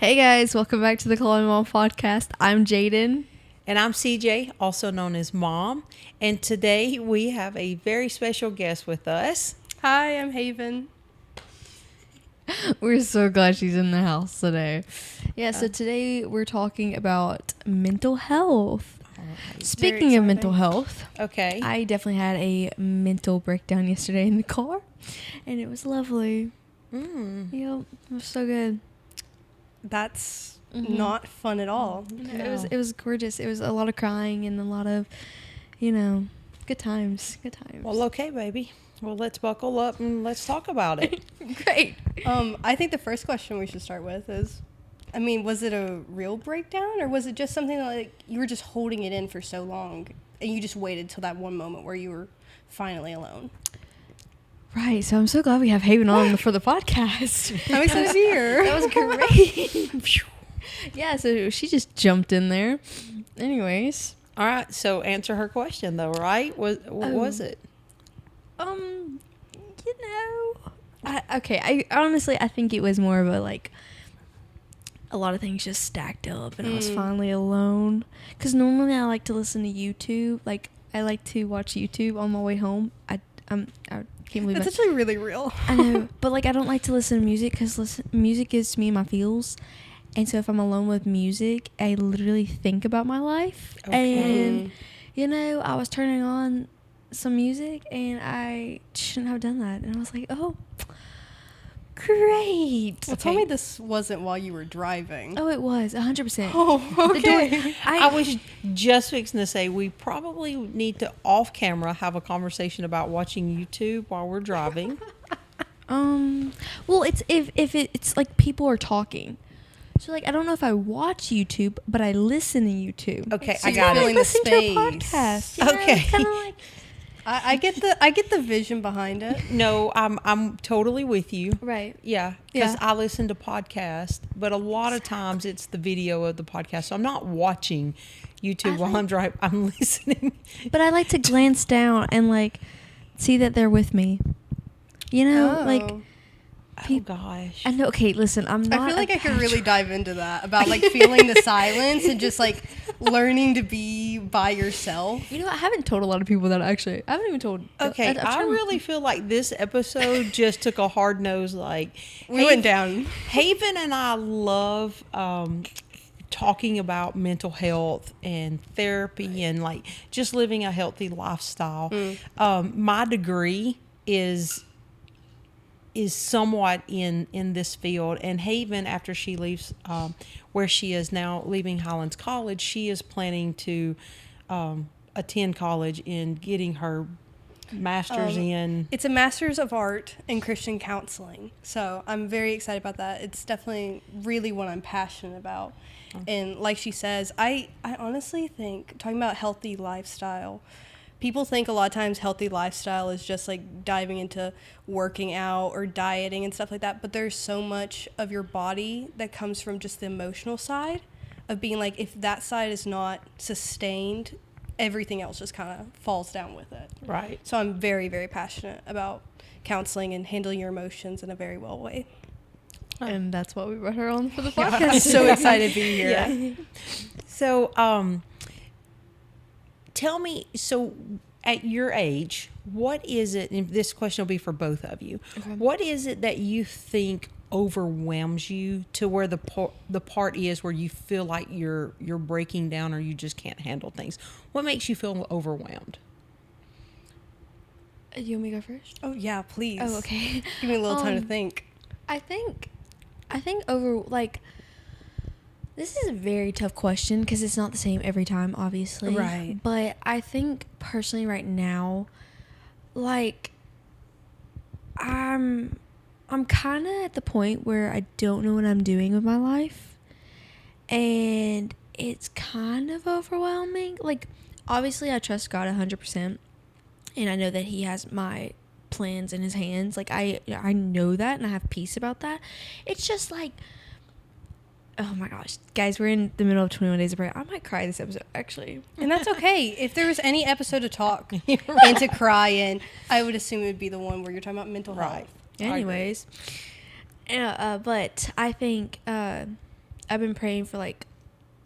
Hey guys, welcome back to the Call Me Mom podcast. I'm Jaden. And I'm CJ, also known as Mom. And today we have a very special guest with us. Hi, I'm Haven. We're so glad she's in the house today. Yeah, so today we're talking about mental health. Right. Speaking of mental health, Okay. I definitely had a mental breakdown yesterday in the car, and it was lovely. Yep, it was so good. That's not fun at all. No. It was gorgeous. It was a lot of crying and a lot of, good times. Good times. Well, okay, baby. Well, let's buckle up and let's talk about it. Great. I think the first question we should start with is, was it a real breakdown, or was it just something that, like, you were just holding it in for so long and you just waited till that one moment where you were finally alone? Right, so I'm so glad we have Haven on for the podcast. I'm excited to be here. That was great. Yeah, so she just jumped in there. Anyways. All right. So answer her question, though, right? What was it? I honestly think it was more of a lot of things just stacked up, and I was finally alone. Because normally I like to listen to YouTube. Like, I like to watch YouTube on my way home. I can't believe That's actually really real. I know, but I don't like to listen to music because music gives me my feels, and so if I'm alone with music, I literally think about my life. Okay. And I was turning on some music, and I shouldn't have done that, and I was like, oh, great. Well, tell me this wasn't while you were driving. Oh, it was 100%. Oh, okay. I was just fixing to say we probably need to off camera have a conversation about watching YouTube while we're driving. Well, it's if it's like people are talking. So I don't know if I watch YouTube, but I listen to YouTube. Okay, So I got you're it. feeling the Listen to a space. podcast. Yeah, Okay. it's kinda like, I get the vision behind it. No, I'm totally with you. right. Yeah, because Yeah. I listen to podcasts, but a lot of times it's the video of the podcast. So I'm not watching YouTube while I'm driving. I'm listening. But I like to glance down and see that they're with me. Oh. Oh gosh. I know. Okay, listen, I'm not. I feel like I could really dive into that about feeling the silence and just learning to be by yourself. I haven't told a lot of people that actually. I haven't even told. Okay, I really feel like this episode just took a hard nose. We went down. Haven and I love talking about mental health and therapy and just living a healthy lifestyle. My degree is somewhat in this field, and Haven, after she leaves where she is now, leaving Highlands College, she is planning to attend college and getting her master's in. It's a master's of art in Christian counseling, so I'm very excited about that. It's definitely really what I'm passionate about. And like she says, I honestly think, talking about healthy lifestyle, people think a lot of times healthy lifestyle is just diving into working out or dieting and stuff like that. But there's so much of your body that comes from just the emotional side of being if that side is not sustained, everything else just kind of falls down with it. Right. So I'm very, very passionate about counseling and handling your emotions in a very well way. And that's why we brought her on for the I'm podcast. so excited to be here. Yeah. So, tell me, so at your age, what is it, and this question will be for both of you, Okay. what is it that you think overwhelms you to where the part is where you feel like you're breaking down or you just can't handle things? What makes you feel overwhelmed? You want me to go first? Oh, yeah, please. Oh, okay. Give me a little time to think. I think this is a very tough question because it's not the same every time, obviously. Right. But I think personally right now, I'm kind of at the point where I don't know what I'm doing with my life, and it's kind of overwhelming. Obviously I trust God 100%, and I know that He has my plans in His hands. I know that, and I have peace about that. It's just oh my gosh, guys, we're in the middle of 21 Days of Prayer. I might cry this episode, actually. And that's okay. If there was any episode to talk and to cry in, I would assume it would be the one where you're talking about mental health. Anyways, but I think I've been praying for like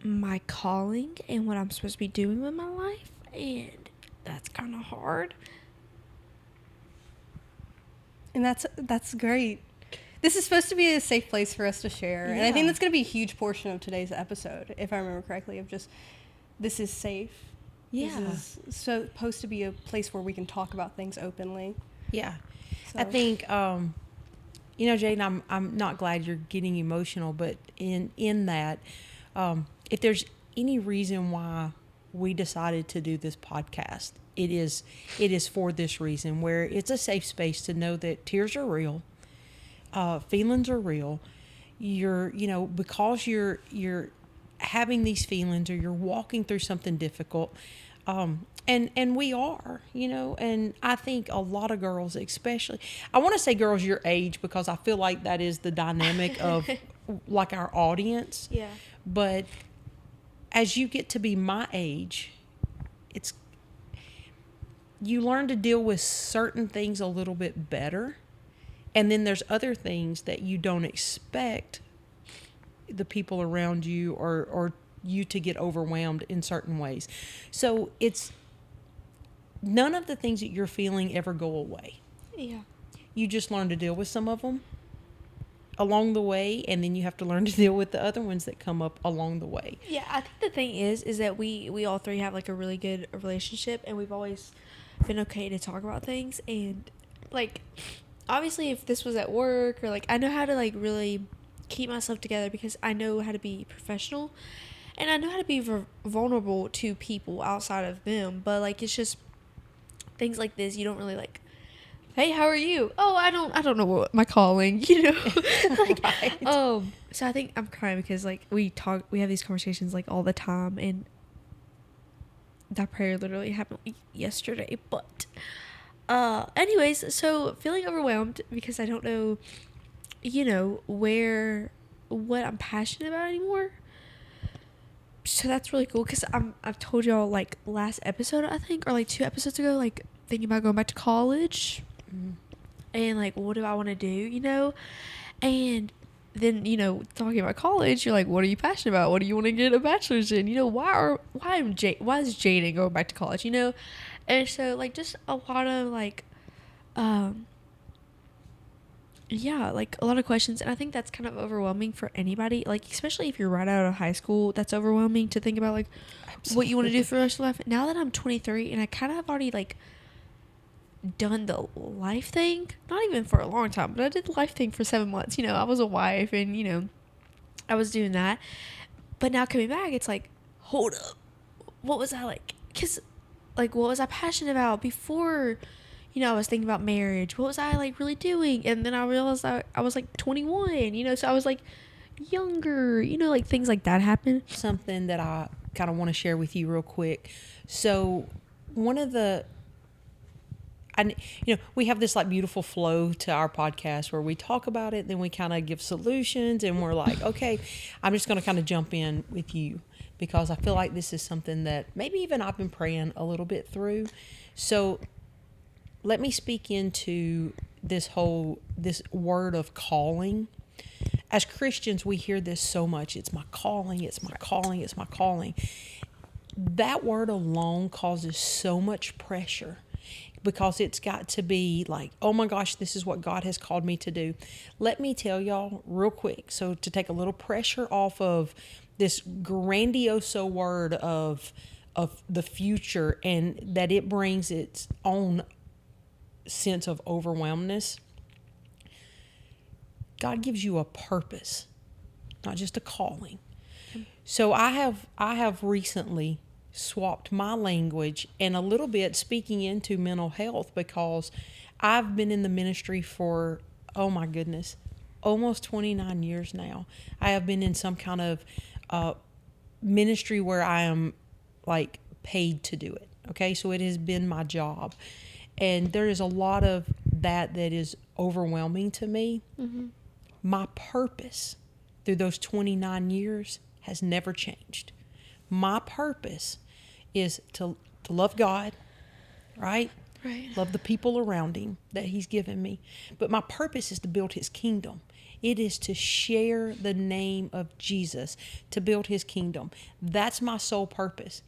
my calling and what I'm supposed to be doing with my life, and that's kind of hard. And that's great. This is supposed to be a safe place for us to share. And I think Yeah. that's going to be a huge portion of today's episode, if I remember correctly, of just, this is safe. Yeah. This is supposed to be a place where we can talk about things openly. Yeah. So. I think, you know, Jaden, I'm not glad you're getting emotional, but in that, if there's any reason why we decided to do this podcast, it is for this reason, where it's a safe space to know that tears are real, feelings are real. Because you're having these feelings, or you're walking through something difficult, and we are, and I think a lot of girls, especially, I want to say girls your age, because I feel like that is the dynamic of like our audience. Yeah. But as you get to be my age, you learn to deal with certain things a little bit better. And then there's other things that you don't expect the people around you or you to get overwhelmed in certain ways. So it's none of the things that you're feeling ever go away. Yeah. You just learn to deal with some of them along the way, and then you have to learn to deal with the other ones that come up along the way. Yeah, I think the thing is that we all three have like a really good relationship, and we've always been okay to talk about things. And like, obviously, if this was at work, or like, I know how to like really keep myself together because I know how to be professional, and I know how to be vulnerable to people outside of them. But like, it's just things like this, you don't really like, hey, how are you? Oh, I don't know what my calling, like, Right. So I think I'm crying because like we have these conversations like all the time, and that prayer literally happened like yesterday. But anyways, so feeling overwhelmed because I don't know, what I'm passionate about anymore. So that's really cool because I've told y'all like last episode, I think, or like 2 episodes ago, like thinking about going back to college. And like, what do I want to do, and then talking about college, you're like, what are you passionate about, what do you want to get a bachelor's in, why is Jaden going back to college, and so like just a lot of like yeah, like a lot of questions. And I think that's kind of overwhelming for anybody, like especially if you're right out of high school. That's overwhelming to think about like what you want to do for the rest of life. Now that I'm 23 and I kind of have already like done the life thing, not even for a long time, but I did the life thing for 7 months. I was a wife, and I was doing that. But now coming back, it's like, hold up, what was I like? Because like, what was I passionate about before? I was thinking about marriage. What was I like really doing? And then I realized I was like 21. So I was like younger. Like things like that happen. Something that I kind of want to share with you real quick. So one of the we have this like beautiful flow to our podcast where we talk about it, then we kind of give solutions, and we're like, okay, I'm just going to kind of jump in with you because I feel like this is something that maybe even I've been praying a little bit through. So let me speak into this word of calling. As Christians, we hear this so much. It's my calling, it's my calling, it's my calling. That word alone causes so much pressure because it's got to be like, oh my gosh, this is what God has called me to do. Let me tell y'all real quick, so to take a little pressure off of this grandiose word of the future, and that it brings its own sense of overwhelmness. God gives you a purpose, not just a calling. So I have recently swapped my language and a little bit speaking into mental health because I've been in the ministry for, oh my goodness, almost 29 years now. I have been in some kind of ministry where I am like paid to do it. Okay, so it has been my job. And there is a lot of that is overwhelming to me. Mm-hmm. My purpose through those 29 years has never changed. My purpose is to love God, right? Right. love the people around him that he's given me. But my purpose is to build his kingdom. It is to share the name of Jesus, to build his kingdom. That's my sole purpose.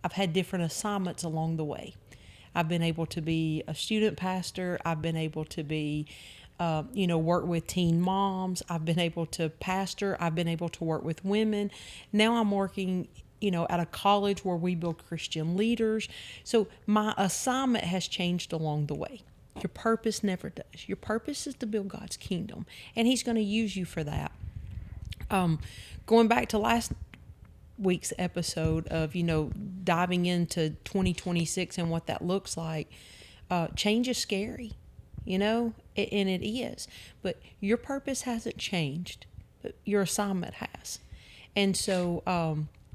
I've had different assignments along the way. I've been able to be a student pastor. I've been able to be, work with teen moms. I've been able to pastor. I've been able to work with women. Now I'm working, at a college where we build Christian leaders. So my assignment has changed along the way. Your purpose never does. Your purpose is to build God's kingdom, and he's going to use you for that. Going back to last week's episode of, diving into 2026 and what that looks like, change is scary, and it is. But your purpose hasn't changed, but your assignment has. And so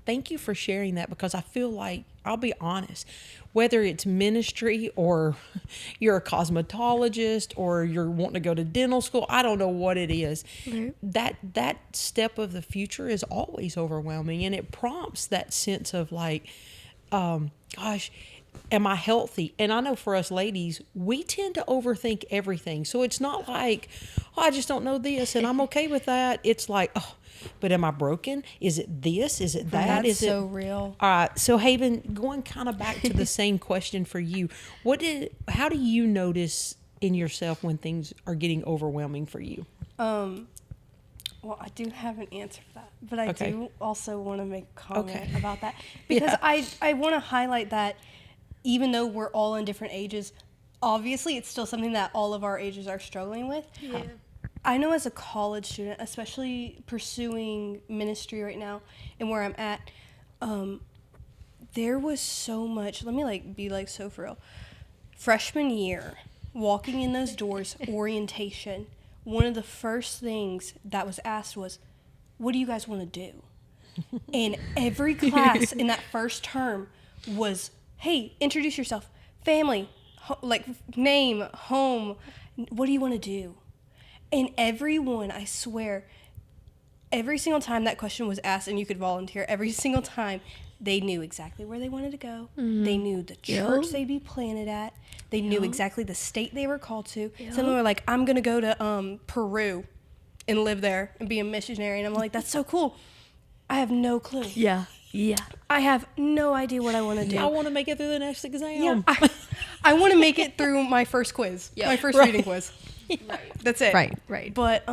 thank you for sharing that, because I feel like, I'll be honest, whether it's ministry or you're a cosmetologist or you're wanting to go to dental school, I don't know what it is. Right. That step of the future is always overwhelming, and it prompts that sense of like, gosh, am I healthy? And I know for us ladies, we tend to overthink everything. So it's not like, I just don't know this and I'm okay with that. It's like, but am I broken? Is it this? Is it that? That's Is so it real. All right. So Haven, going kind of back to the same question for you, how do you notice in yourself when things are getting overwhelming for you? Well, I do have an answer for that, but I Okay. do also want to make a comment Okay. about that, because Yeah. I want to highlight that even though we're all in different ages, obviously it's still something that all of our ages are struggling with. Yeah. I know as a college student, especially pursuing ministry right now and where I'm at, there was so much, let me be so for real. Freshman year, walking in those doors, orientation, one of the first things that was asked was, what do you guys want to do? And every class in that first term was, hey, introduce yourself, family, name, home, what do you want to do? And everyone, I swear, every single time that question was asked and you could volunteer, every single time they knew exactly where they wanted to go. Mm-hmm. They knew the church they'd be planted at. They knew exactly the state they were called to. Some of them were like, I'm going to go to Peru and live there and be a missionary. And I'm like, that's so cool. I have no clue. Yeah. Yeah. I have no idea what I want to do. I want to make it through the next exam. Yeah, I want to make it through my first quiz, my first reading quiz. Right. That's it. Right. But,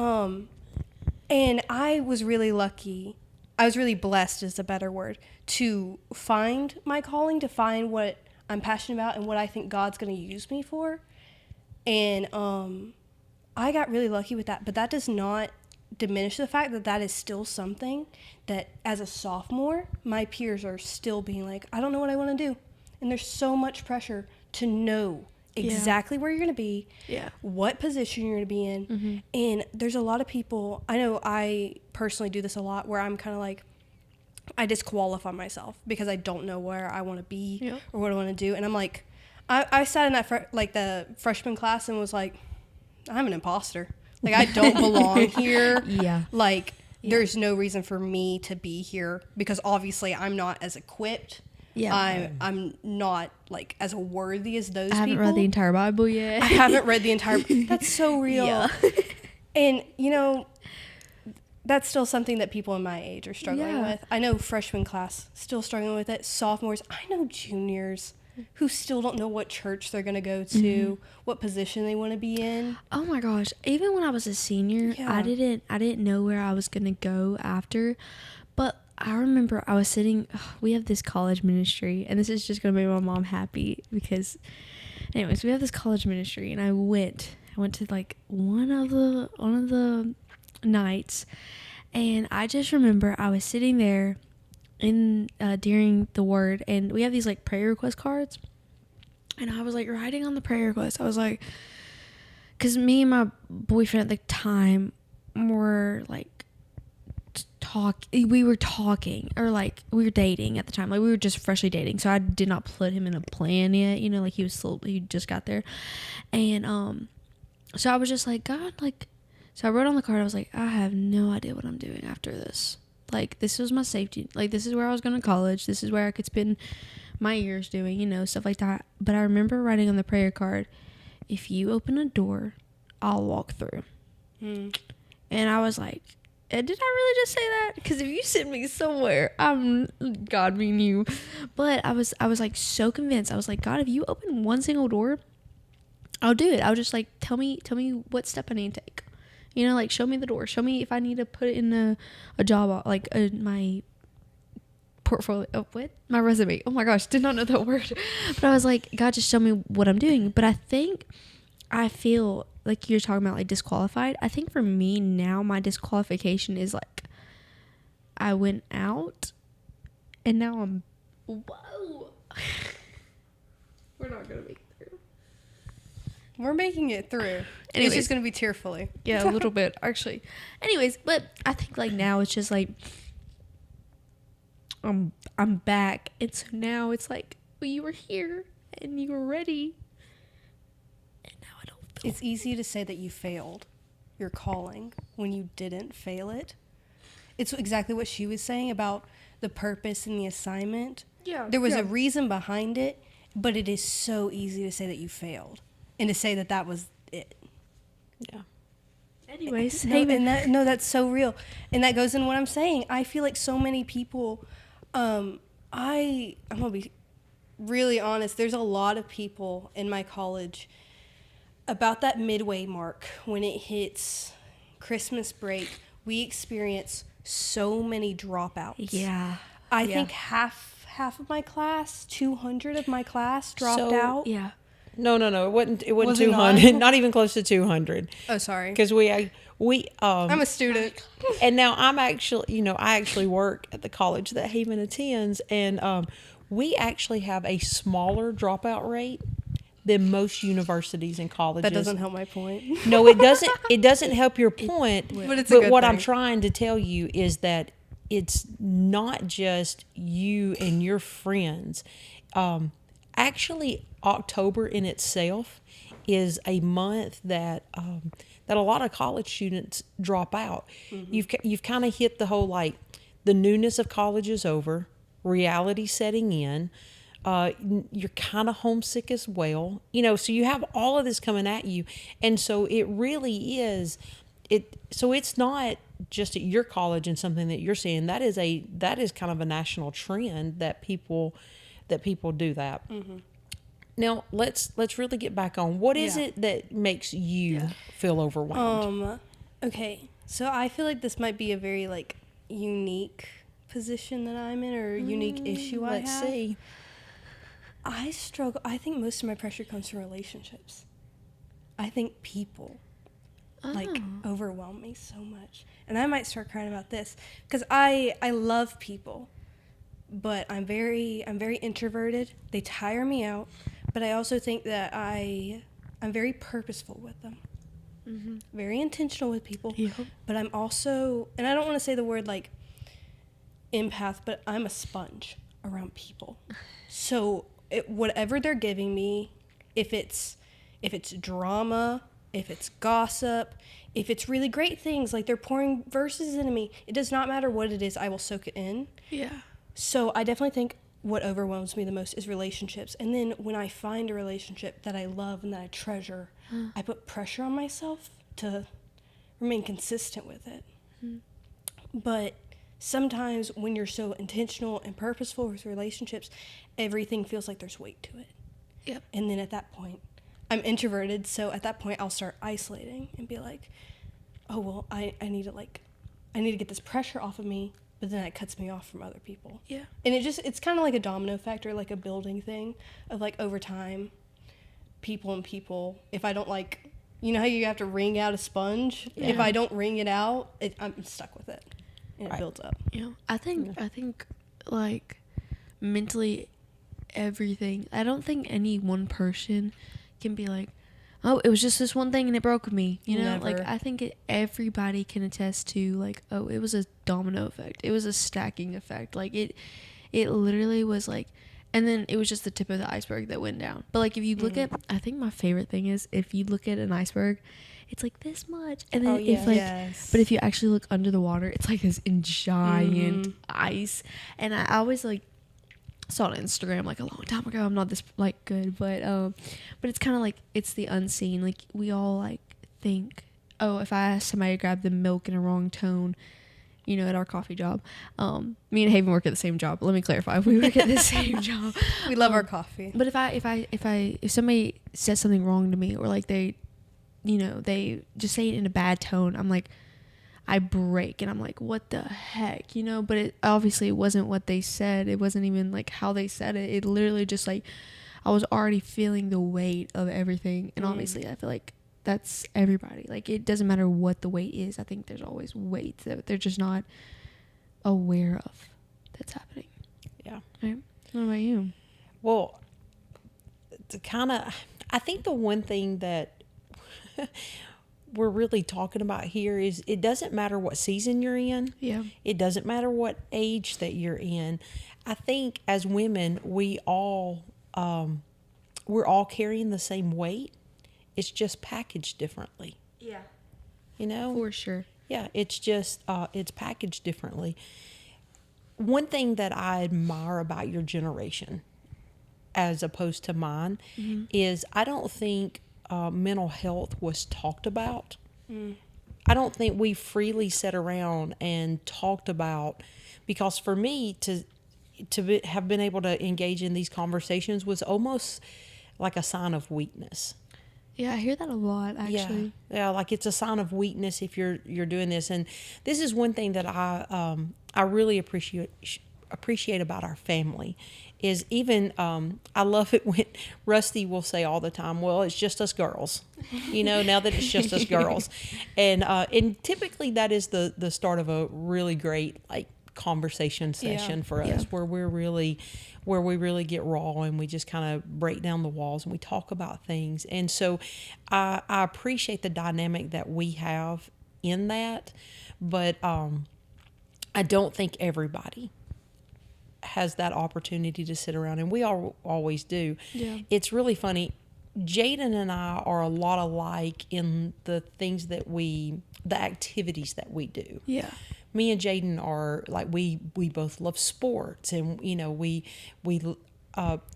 and I was really lucky. I was really blessed is a better word, to find my calling, to find what I'm passionate about and what I think God's going to use me for. And I got really lucky with that. But that does not diminish the fact that is still something that as a sophomore, my peers are still being like, I don't know what I want to do. And there's so much pressure to know exactly where you're going to be, what position you're going to be in. Mm-hmm. And there's a lot of people, I know I personally do this a lot, where I'm kind of like, I disqualify myself because I don't know where I want to be or what I want to do. And I'm like, I sat in that the freshman class and was like, I'm an imposter. Like, I don't belong here. There's no reason for me to be here because obviously I'm not as equipped. Yeah. I'm not as worthy as those people. I haven't read the entire Bible yet. I haven't read the entire That's so real. Yeah. And that's still something that people in my age are struggling with. I know freshman class still struggling with it. Sophomores, I know juniors who still don't know what church they're going to go to, what position they want to be in. Oh my gosh. Even when I was a senior, I didn't know where I was going to go after. But I remember I was sitting, we have this college ministry, and this is just going to make my mom happy because, anyways, we have this college ministry, and I went to one of the nights, and I just remember I was sitting there during the word, and we have these prayer request cards, and I was writing on the prayer request. I was like, because me and my boyfriend at the time were we were talking, or we were dating at the time. We were just freshly dating, so I did not put him in a plan yet. He just got there, and so I was just like, God, so I wrote on the card. I was like, I have no idea what I'm doing after this. This was my safety. This is where I was going to college. This is where I could spend my ears doing, you know, stuff like that. But I remember writing on the prayer card, if you open a door, I'll walk through. And I was like, did I really just say that? Because if you send me somewhere, I'm God, me and you. But I was like so convinced. I was like, God, if you open one single door, I'll do it. I'll just like tell me what step I need to take. You know, like show me the door. Show me if I need to put it in a job, like my portfolio. Oh, what? My resume. Oh my gosh, did not know that word. But I was like, God, just show me what I'm doing. But I feel like you're talking about like disqualified. I think for me now, my disqualification is like I went out and now I'm whoa. We're not gonna make it through. We're making it through. Anyways. It's just gonna be tearfully. Yeah, a little bit actually. Anyways, but I think like now it's just like I'm back, and so now it's like, well, you were here and you were ready. It's easy to say that you failed your calling when you didn't fail it. It's exactly what she was saying about the purpose and the assignment. Yeah. There was a reason behind it, but it is so easy to say that you failed and to say that that was it. Yeah. Anyways, that's so real. And that goes in what I'm saying. I feel like so many people, I'm going to be really honest. There's a lot of people in my college about that midway mark when it hits Christmas break, we experience so many dropouts. Yeah. I think half of my class, 200 of my class dropped out. Yeah. No. It wasn't Was it 200. Not even close to 200. Oh, sorry. Because I'm a student. And now I actually work at the college that Haven attends, and we actually have a smaller dropout rate than most universities and colleges. That doesn't help my point. No, it doesn't. It doesn't help your point. But it's a good what thing. I'm trying to tell you is that it's not just you and your friends. Actually, October in itself is a month that a lot of college students drop out. Mm-hmm. You've kind of hit the whole, like, the newness of college is over, reality setting in. You're kind of homesick as well, so you have all of this coming at you. And so it really is so it's not just at your college and something that you're seeing. That is kind of a national trend that people do that. Mm-hmm. Now let's really get back on what is it that makes you feel overwhelmed? Okay. So I feel like this might be a very like unique position that I'm in, or unique issue I have. Let's see. I struggle. I think most of my pressure comes from relationships. I think people overwhelm me so much. And I might start crying about this because I love people, but I'm very introverted. They tire me out, but I also think that I'm very purposeful with them. Mm-hmm. Very intentional with people. Yep. But I'm also, and I don't want to say the word like empath, but I'm a sponge around people. So whatever they're giving me, if it's drama, if it's gossip, if it's really great things, like they're pouring verses into me, it does not matter what it is, I will soak it in. Yeah. So I definitely think what overwhelms me the most is relationships. And then when I find a relationship that I love and that I treasure, I put pressure on myself to remain consistent with it. But sometimes when you're so intentional and purposeful with relationships, everything feels like there's weight to it. Yep. And then at that point, I'm introverted, so at that point I'll start isolating and be like, oh, well, I need to get this pressure off of me, but then it cuts me off from other people. Yeah. And it's kind of like a domino effect, or like a building thing of like over time, people, if I don't like, you know how you have to wring out a sponge? Yeah. If I don't wring it out, I'm stuck with it. And it builds up. Yeah. I think like mentally everything, I don't think any one person can be like, oh, it was just this one thing and it broke me, you know? Never. Like I think everybody can attest to like, oh, it was a domino effect, it was a stacking effect, like it literally was like, and then it was just the tip of the iceberg that went down. But like if you look at, I think my favorite thing is if you look at an iceberg, it's like this much, and then but if you actually look under the water, it's like this giant ice. And I always like, saw it on Instagram like a long time ago. I'm not this like good, but it's kind of like it's the unseen. Like we all like think, oh, if I ask somebody to grab the milk in a wrong tone, you know, at our coffee job. Me and Haven work at the same job. Let me clarify. We work at the same job. We love our coffee. But if somebody says something wrong to me, or like they, you know, they just say it in a bad tone, I'm like, I break, and I'm like, what the heck, you know? But it obviously it wasn't what they said. It wasn't even like how they said it. It literally just like I was already feeling the weight of everything, and obviously I feel like that's everybody. Like it doesn't matter what the weight is. I think there's always weight that they're just not aware of that's happening. Yeah. Right. What about you? Well, to kind of, I think the one thing that we're really talking about here is it doesn't matter what season you're in. Yeah. It doesn't matter what age that you're in. I think as women, we're all carrying the same weight. It's just packaged differently. Yeah. You know? For sure. Yeah, it's just, it's packaged differently. One thing that I admire about your generation, as opposed to mine, is I don't think mental health was talked about. I don't think we freely sat around and talked about, because for me have been able to engage in these conversations was almost like a sign of weakness. Yeah, I hear that a lot, actually. Yeah, like it's a sign of weakness if you're doing this. And this is one thing that I really appreciate about our family is even I love it when Rusty will say all the time, well, it's just us girls, you know, now that it's just us girls. And typically that is the start of a really great like conversation session for us where we really get raw and we just kind of break down the walls and we talk about things. And so I appreciate the dynamic that we have in that, but I don't think everybody has that opportunity to sit around, and we all always do. Yeah. It's really funny. Jaden and I are a lot alike in the things that the activities that we do. Yeah. Me and Jaden are like, we both love sports, and you know, we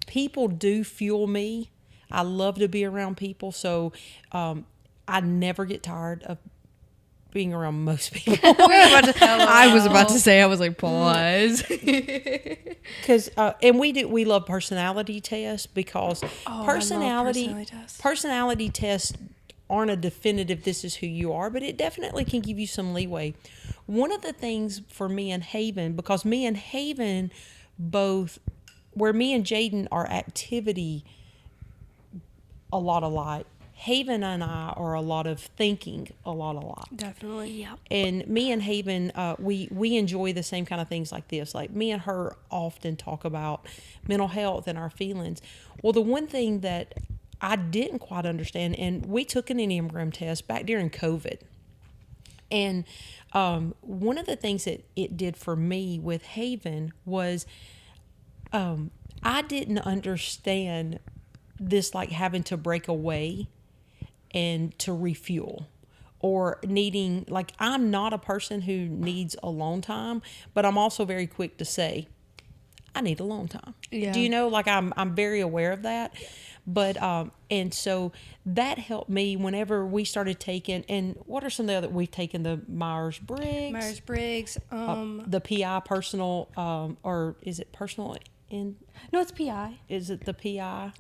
people do fuel me. I love to be around people, so I never get tired of being around most people. I was about to say, I was like, pause. Because and we love personality tests, because personality tests aren't a definitive this is who you are, but it definitely can give you some leeway. One of the things for me and Haven, because me and Haven both, where me and Jaden are activity a lot alike, Haven and I are a lot of thinking a lot alike. Definitely. Yeah. And me and Haven, we enjoy the same kind of things like this. Like me and her often talk about mental health and our feelings. Well, the one thing that I didn't quite understand, and we took an Enneagram test back during COVID. And one of the things that it did for me with Haven was I didn't understand this, like having to break away and to refuel, or needing, like, I'm not a person who needs alone time, but I'm also very quick to say, I need alone time. Yeah. Do you know, like I'm very aware of that. But, and so that helped me whenever we started taking, and what are some of the other, we've taken the Myers-Briggs, the PI personal, or is it personal No, it's PI. is it the PI?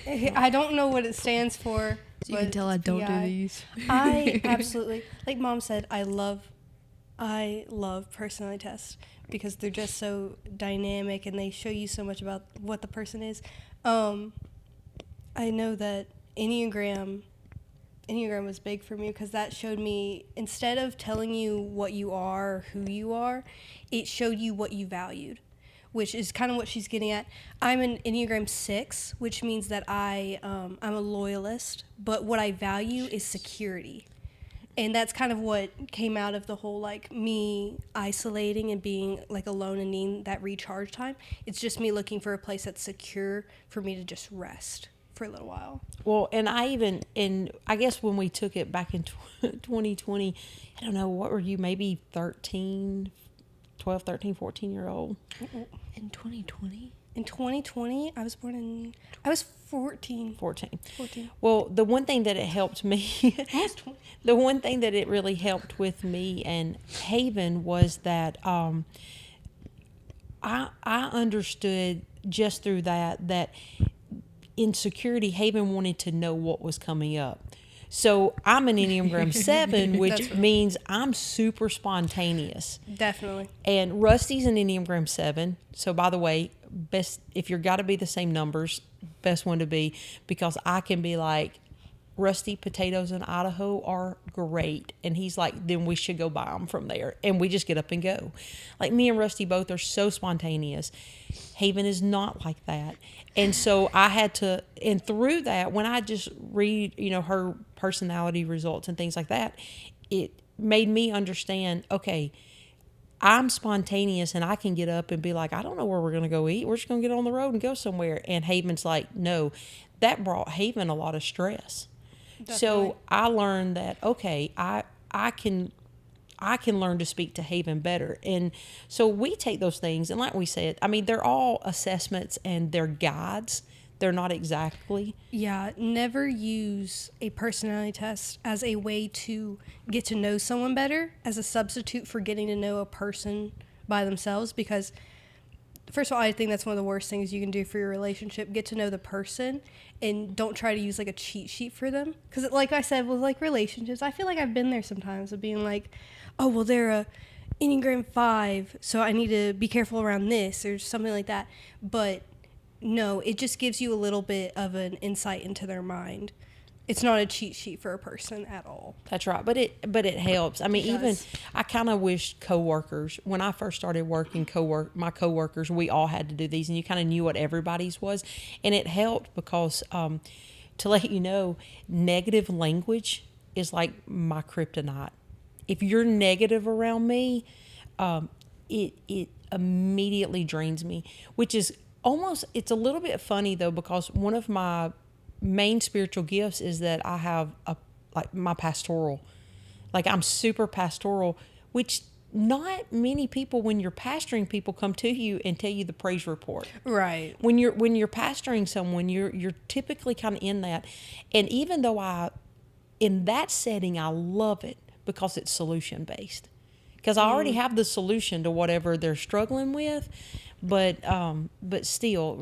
I don't know what it stands for. So you can tell I don't do these. I absolutely, like Mom said, I love personality tests because they're just so dynamic and they show you so much about what the person is. I know that Enneagram was big for me because that showed me, instead of telling you what you are or who you are, it showed you what you valued, which is kind of what she's getting at. I'm an Enneagram 6, which means that I'm a loyalist, but what I value is security. And that's kind of what came out of the whole, like, me isolating and being, like, alone and needing that recharge time. It's just me looking for a place that's secure for me to just rest for a little while. Well, and I guess when we took it back in 2020, I don't know, what were you, maybe 12, 13, 14-year-old? In 2020? in 2020, I was 14. 14. 14. Well, the one thing that it helped me, Almost 20. the one thing that it really helped with me and Haven was that I understood just through that in security, Haven wanted to know what was coming up. So I'm an Enneagram 7, which means I'm super spontaneous. Definitely. And Rusty's an Enneagram 7. So by the way, best if you're got to be the same numbers, best one to be, because I can be like, Rusty, potatoes in Idaho are great. And he's like, then we should go buy them from there. And we just get up and go. Like me and Rusty both are so spontaneous. Haven is not like that. And so I had to, and through that, when I just read, her personality results and things like that, it made me understand, okay, I'm spontaneous and I can get up and be like, I don't know where we're going to go eat. We're just going to get on the road and go somewhere. And Haven's like, no, that brought Haven a lot of stress. Definitely. So I learned that, okay, I can learn to speak to Haven better. And so we take those things, and like we said, I mean, they're all assessments and they're guides. They're not exactly. Yeah, never use a personality test as a way to get to know someone better, as a substitute for getting to know a person by themselves, because first of all, I think that's one of the worst things you can do for your relationship. Get to know the person and don't try to use like a cheat sheet for them. Because like I said, with like relationships, I feel like I've been there sometimes of being like, oh, well, they're a Enneagram 5, so I need to be careful around this or something like that. But no, it just gives you a little bit of an insight into their mind. It's not a cheat sheet for a person at all. That's right, but it helps. I mean, even I kind of wish coworkers, when I first started working, my coworkers, we all had to do these, and you kind of knew what everybody's was, and it helped because to let you know, negative language is like my kryptonite. If you're negative around me, it immediately drains me, which is almost, it's a little bit funny though, because one of my main spiritual gifts is that I have my pastoral, like I'm super pastoral, which not many people, when you're pastoring people, come to you and tell you the praise report. Right. When you're pastoring someone, you're typically kind of in that. And even though in that setting, I love it because it's solution based, because I already have the solution to whatever they're struggling with, but still,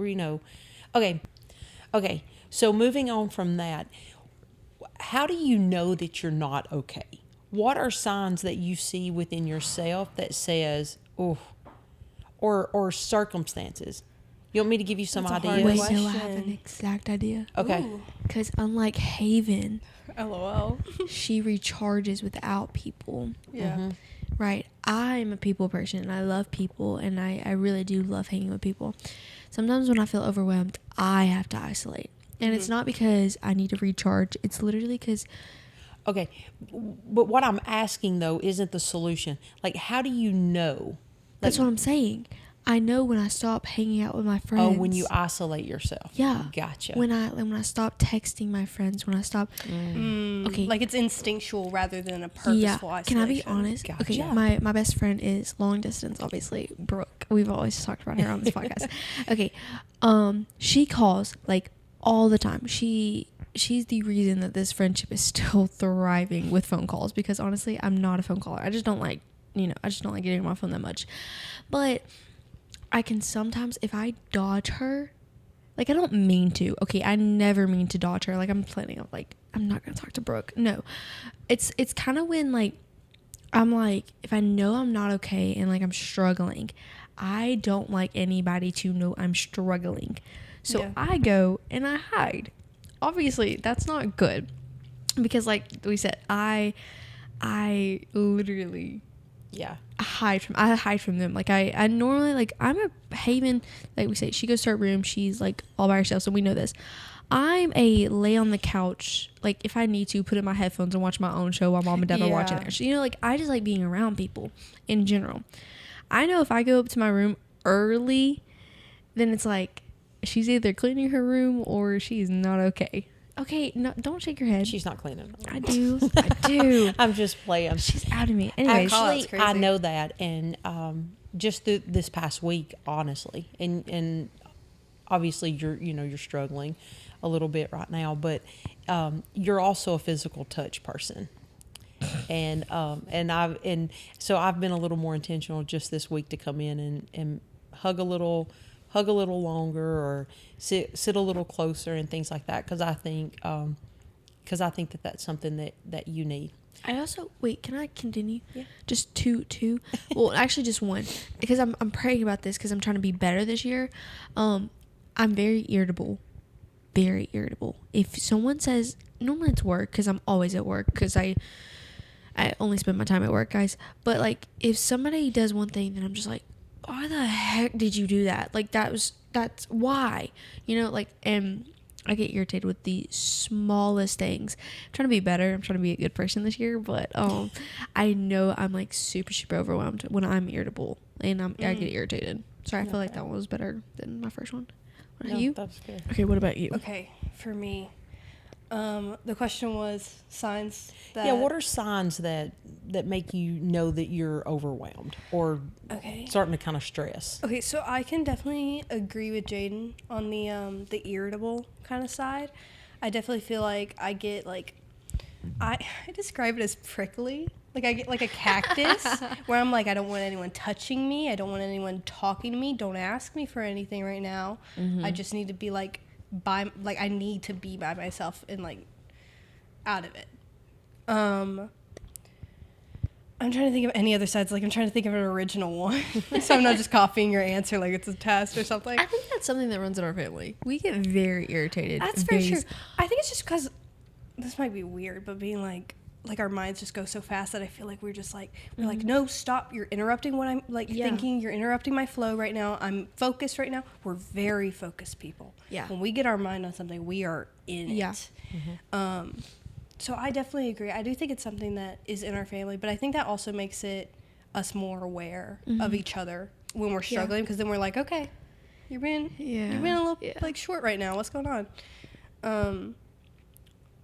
okay. So moving on from that, how do you know that you're not okay? What are signs that you see within yourself that says, oh, or circumstances? You want me to give you some ideas? Wait, no, I have an exact idea. Okay. Because unlike Haven, LOL, she recharges without people. Yeah. Mm-hmm. Right. I'm a people person, and I love people, and I really do love hanging with people. Sometimes when I feel overwhelmed, I have to isolate. And it's not because I need to recharge. It's literally because... Okay. But what I'm asking, though, isn't the solution. Like, how do you know? That's what I'm saying. I know when I stop hanging out with my friends. Oh, when you isolate yourself. Yeah. Gotcha. When I stop texting my friends, when I stop... Okay. Like it's instinctual rather than a purposeful isolation. Can I be honest? Gotcha. Okay, my best friend is long distance, obviously, Brooke. We've always talked about her on this podcast. Okay. She calls, like, all the time. She's the reason that this friendship is still thriving with phone calls, because honestly, I'm not a phone caller. I just don't like getting on my phone that much. But I can sometimes, if I dodge her, like, I don't mean to. Okay, I never mean to dodge her. Like, I'm planning on, like, I'm not going to talk to Brooke. No. It's kind of when, like, I'm like, if I know I'm not okay and, like, I'm struggling, I don't like anybody to know I'm struggling. So I go and I hide. Obviously, that's not good, because, like we said, I literally hide from them. Like I normally, like, I'm a Haven, like we say, she goes to her room, she's like all by herself, so we know this. I'm a lay on the couch, like if I need to put in my headphones and watch my own show while mom and dad are watching theirs. So, like, I just like being around people in general. I know if I go up to my room early, then it's like she's either cleaning her room or she's not okay. Okay, no, don't shake your head. She's not cleaning. I do. I'm just playing. She's out of me. Anyways, actually, I know that, and just this past week, honestly, and obviously you're struggling a little bit right now, but you're also a physical touch person. And so I've been a little more intentional just this week to come in and hug a little longer, or sit a little closer and things like that, because I think that that's something that you need. I also wait. Can I continue? Yeah. Just two. Well, actually, just one, because I'm praying about this because I'm trying to be better this year. I'm very irritable, very irritable. If someone says, normally it's work, because I'm always at work, because I only spend my time at work, guys. But like, if somebody does one thing, then I'm just like, why the heck did you do that? Like, that's why, like, and I get irritated with the smallest things. I'm trying to be better. I'm trying to be a good person this year, but I know I'm like super, super overwhelmed when I'm irritable, and I get irritated. Sorry, I feel like that one was better than my first one. What about you? That's good. Okay, what about you? Okay, for me, the question was signs that... Yeah, what are signs that make you know that you're overwhelmed or starting to kind of stress? Okay, so I can definitely agree with Jaden on the irritable kind of side. I definitely feel like I get like... I describe it as prickly. Like, I get like a cactus where I'm like, I don't want anyone touching me. I don't want anyone talking to me. Don't ask me for anything right now. I just need to be like... I need to be by myself and like out of it. I'm trying to think of any other sides. Like, I'm trying to think of an original one, so I'm not just copying your answer like it's a test or something. I think that's something that runs in our family. We get very irritated. That's very true. I think it's just because this might be weird, but being like our minds just go so fast that I feel like we're just like, we're like, no, stop. You're interrupting what I'm like thinking. You're interrupting my flow right now. I'm focused right now. We're very focused people. Yeah. When we get our mind on something, we are in it. So I definitely agree. I do think it's something that is in our family, but I think that also makes us more aware of each other when we're struggling, because then we're like, okay, you're being a little like short right now. What's going on?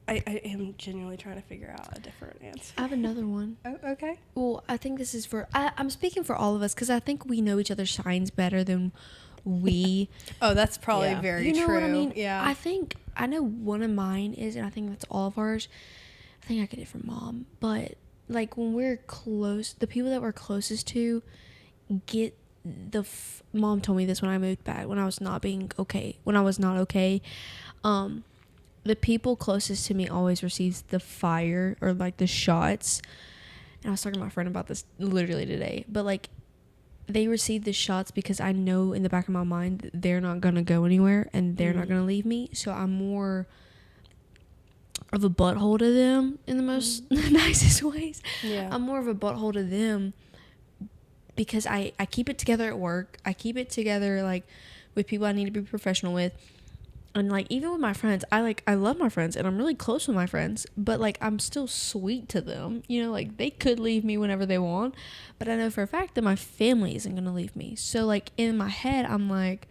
I am genuinely trying to figure out a different answer. I have another one. Oh, okay. Well, I think this is I'm speaking for all of us, because I think we know each other's signs better than we. Oh, that's probably very true. You know what I mean? Yeah. I know one of mine is, and I think that's all of ours. I think I get it from Mom. But like, when we're close, the people that we're closest to get Mom told me this when I moved back, when I was not okay. The people closest to me always receives the fire, or like the shots. And I was talking to my friend about this literally today. But like, they receive the shots because I know in the back of my mind that they're not going to go anywhere and they're not going to leave me. So I'm more of a butthole to them in the most nicest ways. Yeah. I'm more of a butthole to them because I keep it together at work. I keep it together like with people I need to be professional with. And like, even with my friends, I love my friends and I'm really close with my friends, but like, I'm still sweet to them, like they could leave me whenever they want, but I know for a fact that my family isn't going to leave me. So like, in my head, I'm like,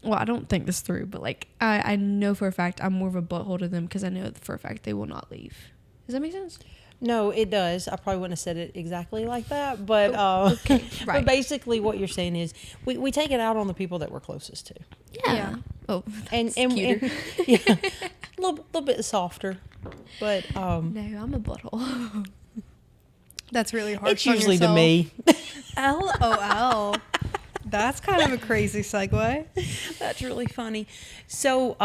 well, I don't think this through, but like, I know for a fact I'm more of a butthole to them because I know for a fact they will not leave. Does that make sense? No, it does. I probably wouldn't have said it exactly like that, but okay. Right. But basically what you're saying is we take it out on the people that we're closest to. Yeah. Oh, and cuter. yeah, a little bit softer, but no, I'm a butthole. That's really hard. It's usually to me. LOL. That's kind of a crazy segue. That's really funny. So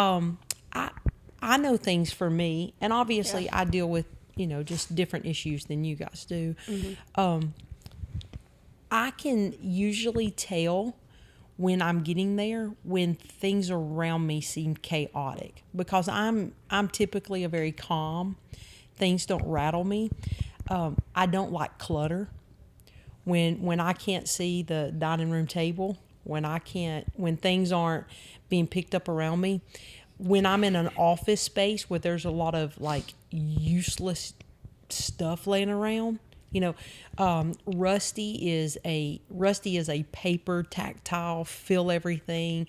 I know things for me, and obviously I deal with just different issues than you guys do. I can usually tell when I'm getting there when things around me seem chaotic, because I'm typically a very calm. Things don't rattle me. I don't like clutter. When I can't see the dining room table, when things aren't being picked up around me, when I'm in an office space where there's a lot of like useless stuff laying around, Rusty is a paper tactile, fill everything,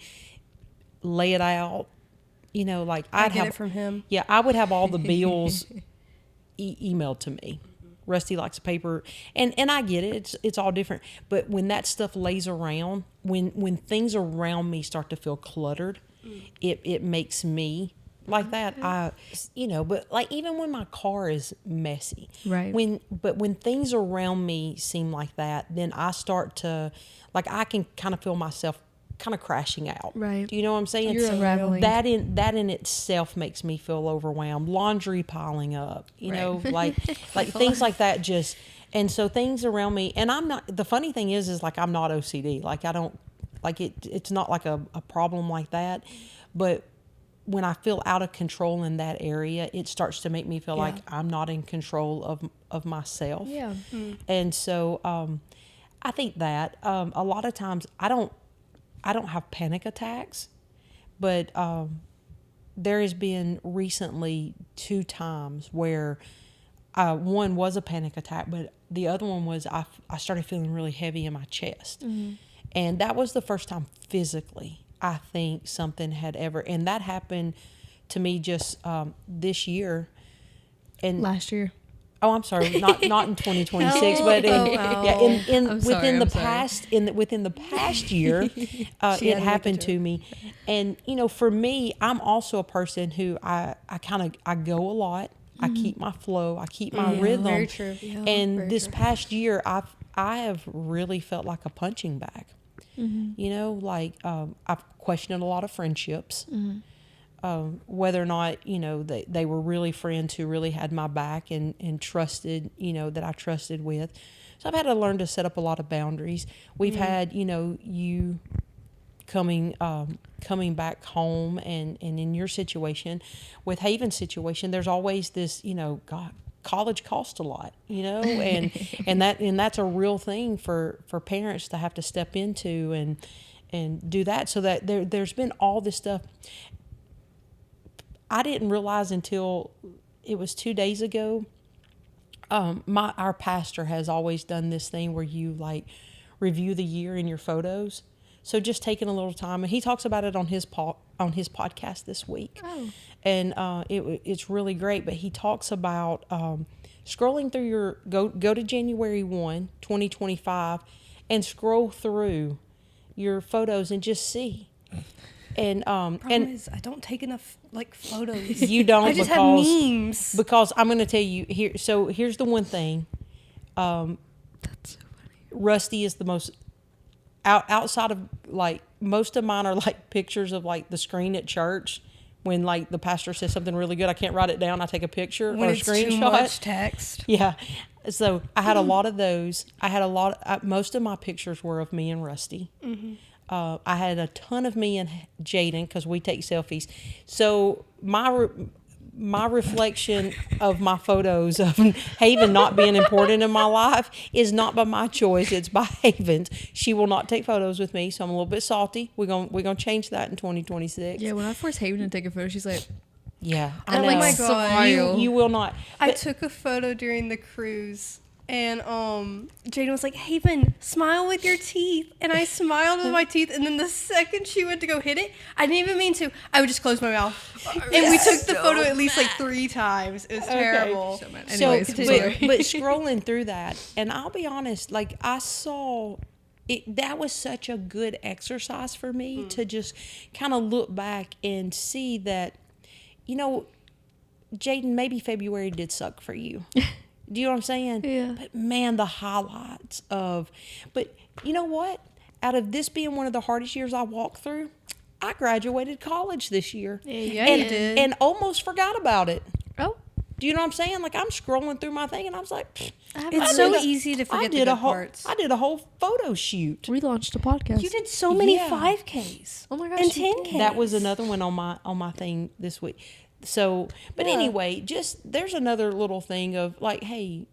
lay it out, like I get it from him. Yeah, I would have all the bills emailed to me. Rusty likes paper, and I get it. It's all different. But when that stuff lays around, when things around me start to feel cluttered, it makes me like that. But like even when my car is messy, Right. when things around me seem like that, then I start to, like, I can kind of feel myself kind of crashing out. Right. Do you know what I'm saying? You're unraveling. That in itself makes me feel overwhelmed. Laundry piling up, like things like that just, and so things around me, and I'm not, the funny thing is like I'm not OCD. Like I don't, like it's not like a problem like that. But when I feel out of control in that area, it starts to make me feel like I'm not in control of myself. Yeah. And so I think that a lot of times I don't have panic attacks, but there has been recently 2 times where one was a panic attack, but the other one was I started feeling really heavy in my chest. And that was the first time physically I think something had ever, and that happened to me just this year. And Last year. Oh, I'm sorry, not in 2026, but within the past year, it happened to me. And for me, I'm also a person who I go a lot. I keep my flow. I keep my rhythm. Very true. Yeah, And very this true. past year, I have really felt like a punching bag. I've questioned a lot of friendships. Whether or not, they were really friends who really had my back and trusted, that I trusted with. So I've had to learn to set up a lot of boundaries. We've had, you coming back home and in your situation, with Haven's situation, there's always this, God, college costs a lot, and that's a real thing for parents to have to step into and do that. So that there's been all this stuff. I didn't realize until it was 2 days ago. Our pastor has always done this thing where you like review the year in your photos. So just taking a little time, and he talks about it on his podcast this week. Oh. And it's really great. But he talks about scrolling through your go to January 1, 2025, and scroll through your photos and just see. And Problem is, I don't take enough photos. You don't. I just have memes. Because I'm going to tell you here. So here's the one thing. That's so funny. Rusty is the most outside of most of mine are pictures of the screen at church. When the pastor says something really good, I can't write it down. I take a picture When or a it's screenshot. too much text. Yeah. So I had a lot of those. I had most of my pictures were of me and Rusty. I had a ton of me and Jaden because we take selfies. So my reflection of my photos of Haven not being important in my life is not by my choice. It's by Haven's. She will not take photos with me, so I'm a little bit salty. We're gonna change that in 2026. Yeah, when I forced Haven to take a photo, she's like, Yeah, I Oh know. my God. You will not. I But- took a photo during the cruise, and Jaden was like, "Haven, smile with your teeth," and I smiled with my teeth. And then the second she went to go hit it, I didn't even mean to. I would just close my mouth. And we took the photo at least 3 times. It was terrible. so mad. So, Anyways, I'm sorry. but scrolling through that, and I'll be honest, I saw it. That was such a good exercise for me to just kind of look back and see that, Jaden, maybe February did suck for you. Do you know what I'm saying? Yeah. But man, the highlights but you know what? Out of this being one of the hardest years I walked through, I graduated college this year. Yeah, and, you did. And almost forgot about it. oh, Do you know what I'm saying? I'm scrolling through my thing and I was like, It's so easy to forget the good parts. I did a whole photo shoot. we launched a podcast. You did so many Yeah. 5Ks. Oh my gosh, And you 10Ks. did. That was another one on my thing this week. So, but Yeah. anyway, just there's another little thing of hey,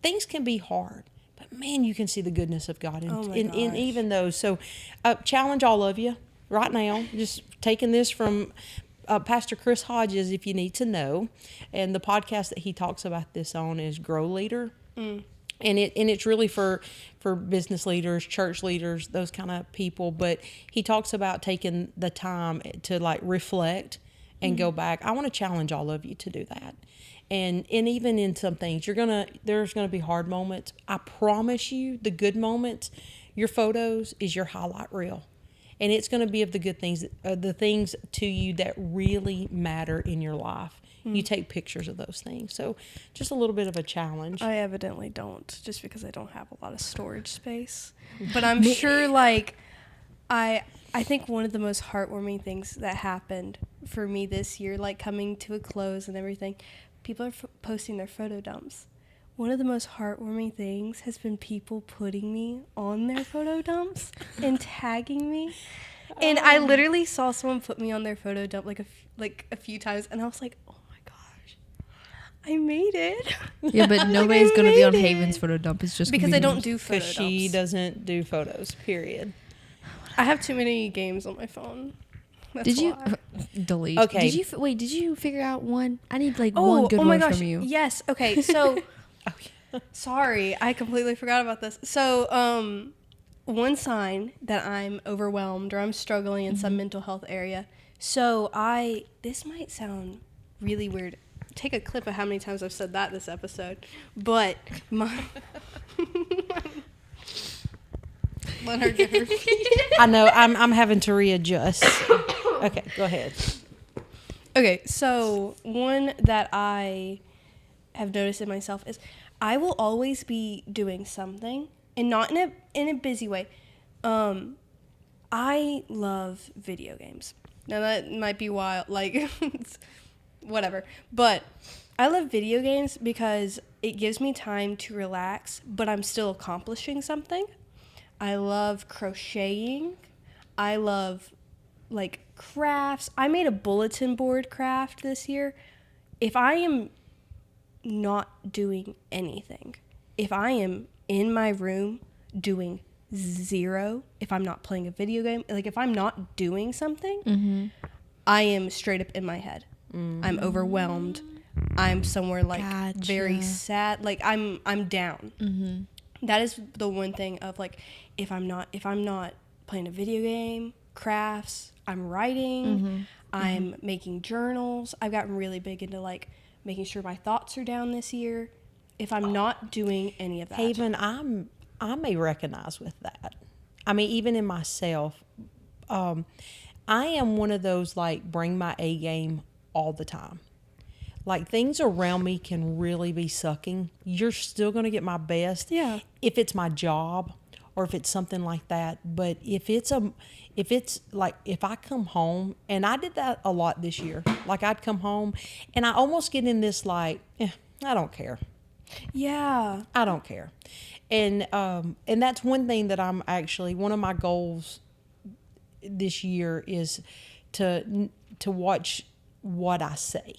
things can be hard, but man, you can see the goodness of God Oh my in gosh. even those. So, challenge all of you right now. Just taking this from Pastor Chris Hodges, if you need to know, and the podcast that he talks about this on is Grow Leader. And it's really for business leaders, church leaders, those kind of people. But he talks about taking the time to reflect and go back. I want to challenge all of you to do that. And even in some things, there's gonna be hard moments. I promise you, the good moments, your photos is your highlight reel. And it's going to be of the good things, the things to you that really matter in your life. You take pictures of those things. So just a little bit of a challenge. I evidently don't, just because I don't have a lot of storage space. But I'm sure, like, I think one of the most heartwarming things that happened for me this year, like coming to a close and everything, people are posting their photo dumps. One of the most heartwarming things has been people putting me on their photo dumps and tagging me. And I literally saw someone put me on their photo dump like a few times, and I was like, oh my gosh, I made it. Yeah, but nobody's going to be on Haven's photo dump. It's just because I don't do photo Because dumps. she doesn't do photos, period. I have too many games on my phone. That's Did you why. delete? Okay. Did you figure out one? I need like one good one from you. Yes. Okay. So, sorry, I completely forgot about this. So, one sign that I'm overwhelmed or I'm struggling in some mental health area. So this might sound really weird. Take a clip of how many times I've said that this episode, but let her get her feet. I know. I'm having to readjust. Okay, go ahead. Okay, so one that I have noticed in myself is I will always be doing something, and not in a busy way. I love video games. Now that might be wild, like it's whatever, but I love video games because it gives me time to relax, but I'm still accomplishing something. I love crocheting. I love like crafts. I made a bulletin board craft this year. If I am not doing anything, if I am in my room doing zero, if I'm not playing a video game, like if I'm not doing something, I am straight up in my head. I'm overwhelmed. I'm somewhere like very sad. Like I'm down. That is the one thing of like if I'm not playing a video game, crafts, I'm writing, I'm making journals. I've gotten really big into like making sure my thoughts are down this year. If I'm not doing any of that. Haven, I may recognize with that. I mean, even in myself, I am one of those like bring my A game all the time. Like things around me can really be sucking. You're still going to get my best. Yeah. If it's my job or if it's something like that. But if it's like, if I come home, and I did that a lot this year, like I'd come home and I almost get in this like, I don't care. Yeah. I don't care. And that's one thing that I'm actually, one of my goals this year is to watch what I say.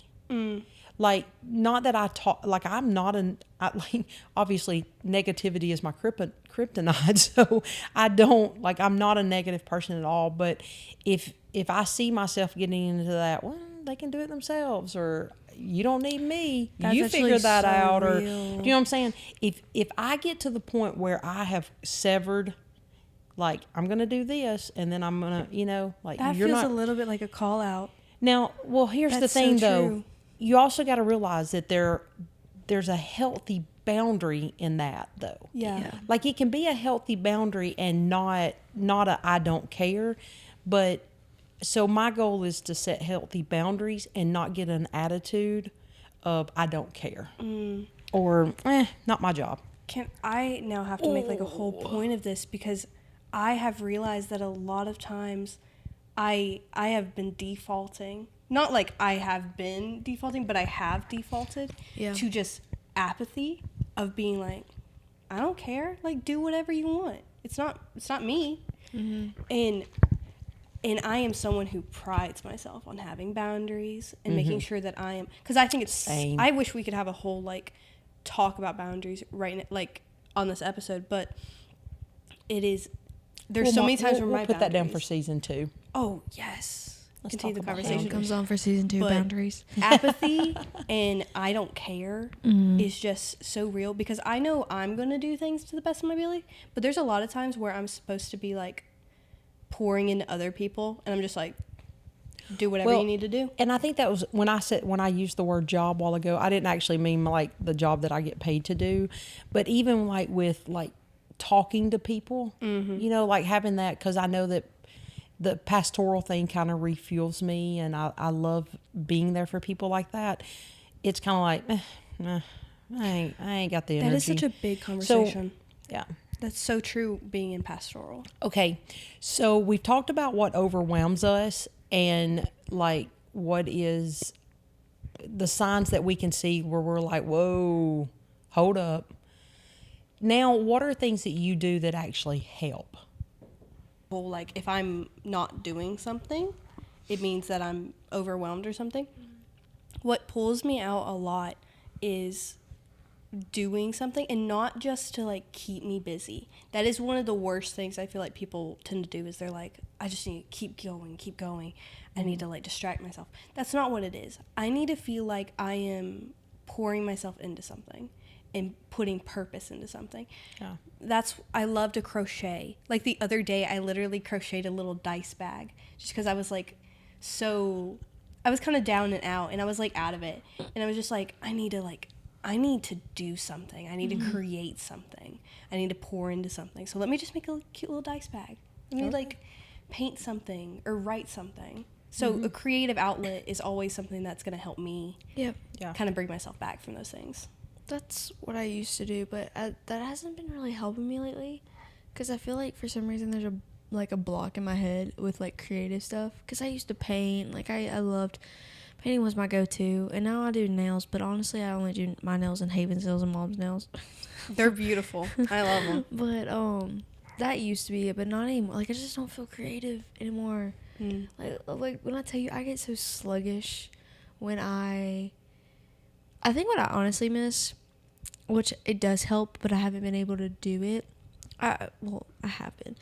Like, not that I talk, like I'm not like, obviously negativity is my kryptonite. So I don't, like, I'm not a negative person at all. But if I see myself getting into that, well, they can do it themselves, or you don't need me. That's you figure that so out. Or, real. do you know what I'm saying? If I get to the point where I have severed, like, I'm going to do this, and then I'm going to, like, That you're feels not. a little bit like a call out. Now, well, here's the That's so thing, though. true. You also got to realize that there's a healthy boundary in that, though. Yeah. Like, it can be a healthy boundary and not a I don't care. But so my goal is to set healthy boundaries and not get an attitude of I don't care or not my job. Can I now have to make like a whole point of this, because I have realized that a lot of times I have been defaulting. Not like I have been defaulting, but I have defaulted to just apathy of being like, I don't care. Like, do whatever you want. It's not me. And I am someone who prides myself on having boundaries and making sure that I am, because I think it's, Same. I wish we could have a whole like talk about boundaries right now, like on this episode, but it is, there's so many times where we'll my put that down for boundaries- season 2. Oh, yes. Let's Continue the talk about conversation. Comes on for season 2, But boundaries. Apathy and I don't care is just so real, because I know I'm going to do things to the best of my ability, but there's a lot of times where I'm supposed to be like pouring into other people and I'm just like, Do whatever you need to do. And I think that was when I used the word job a while ago, I didn't actually mean like the job that I get paid to do, but even like with like talking to people, you know, like having that, because I know that the pastoral thing kind of refuels me, and I love being there for people like that. It's kind of like, I ain't got the energy. That is such a big conversation. So, yeah. That's so true being in pastoral. Okay, so we've talked about what overwhelms us and like what is the signs that we can see where we're like, whoa, hold up. Now, what are things that you do that actually help? Well, like if I'm not doing something, it means that I'm overwhelmed or something. What pulls me out a lot is doing something, and not just to like keep me busy. That is one of the worst things I feel like people tend to do, is they're like, I just need to keep going. I need to like distract myself. That's not what it is. I need to feel like I am pouring myself into something and putting purpose into something. Yeah. I love to crochet. Like the other day, I literally crocheted a little dice bag just because I was like, I was kind of down and out, and I was like out of it. And I was just like, I need to do something. I need to create something. I need to pour into something. So let me just make a cute little dice bag. Let me like paint something or write something. So a creative outlet is always something that's going to help me kind of bring myself back from those things. That's what I used to do, but that hasn't been really helping me lately, because I feel like for some reason there's a block in my head with like creative stuff, because I used to paint. Like I loved painting, was my go-to, and now I do nails, but honestly I only do my nails and Haven's nails and Mom's nails. They're beautiful. I love them. But that used to be it, but not anymore. Like I just don't feel creative anymore. Like when I tell you, I get so sluggish when I think what I honestly miss, which it does help, but I haven't been able to do it. I have been,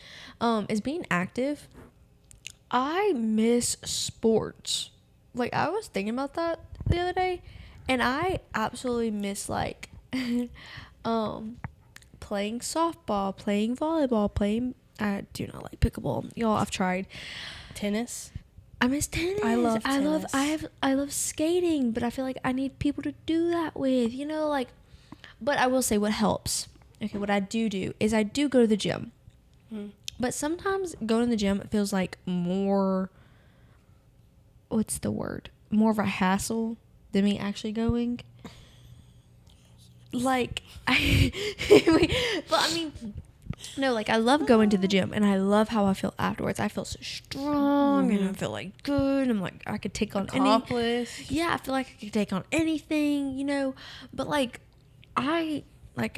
is being active. I miss sports. Like I was thinking about that the other day, and I absolutely miss like, playing softball, playing volleyball, I do not like pickleball. Y'all, I've tried. Tennis. I miss tennis. I love tennis. I love skating, but I feel like I need people to do that with, you know, like, but I will say what helps. Okay, what I do is I do go to the gym. But sometimes going to the gym, it feels like more, what's the word? More of a hassle than me actually going. Like, but I mean, no, like I love going to the gym, and I love how I feel afterwards. I feel so strong, and I feel like good. I'm like, I could take on Accomplished. Yeah, I feel like I could take on anything, you know. But like I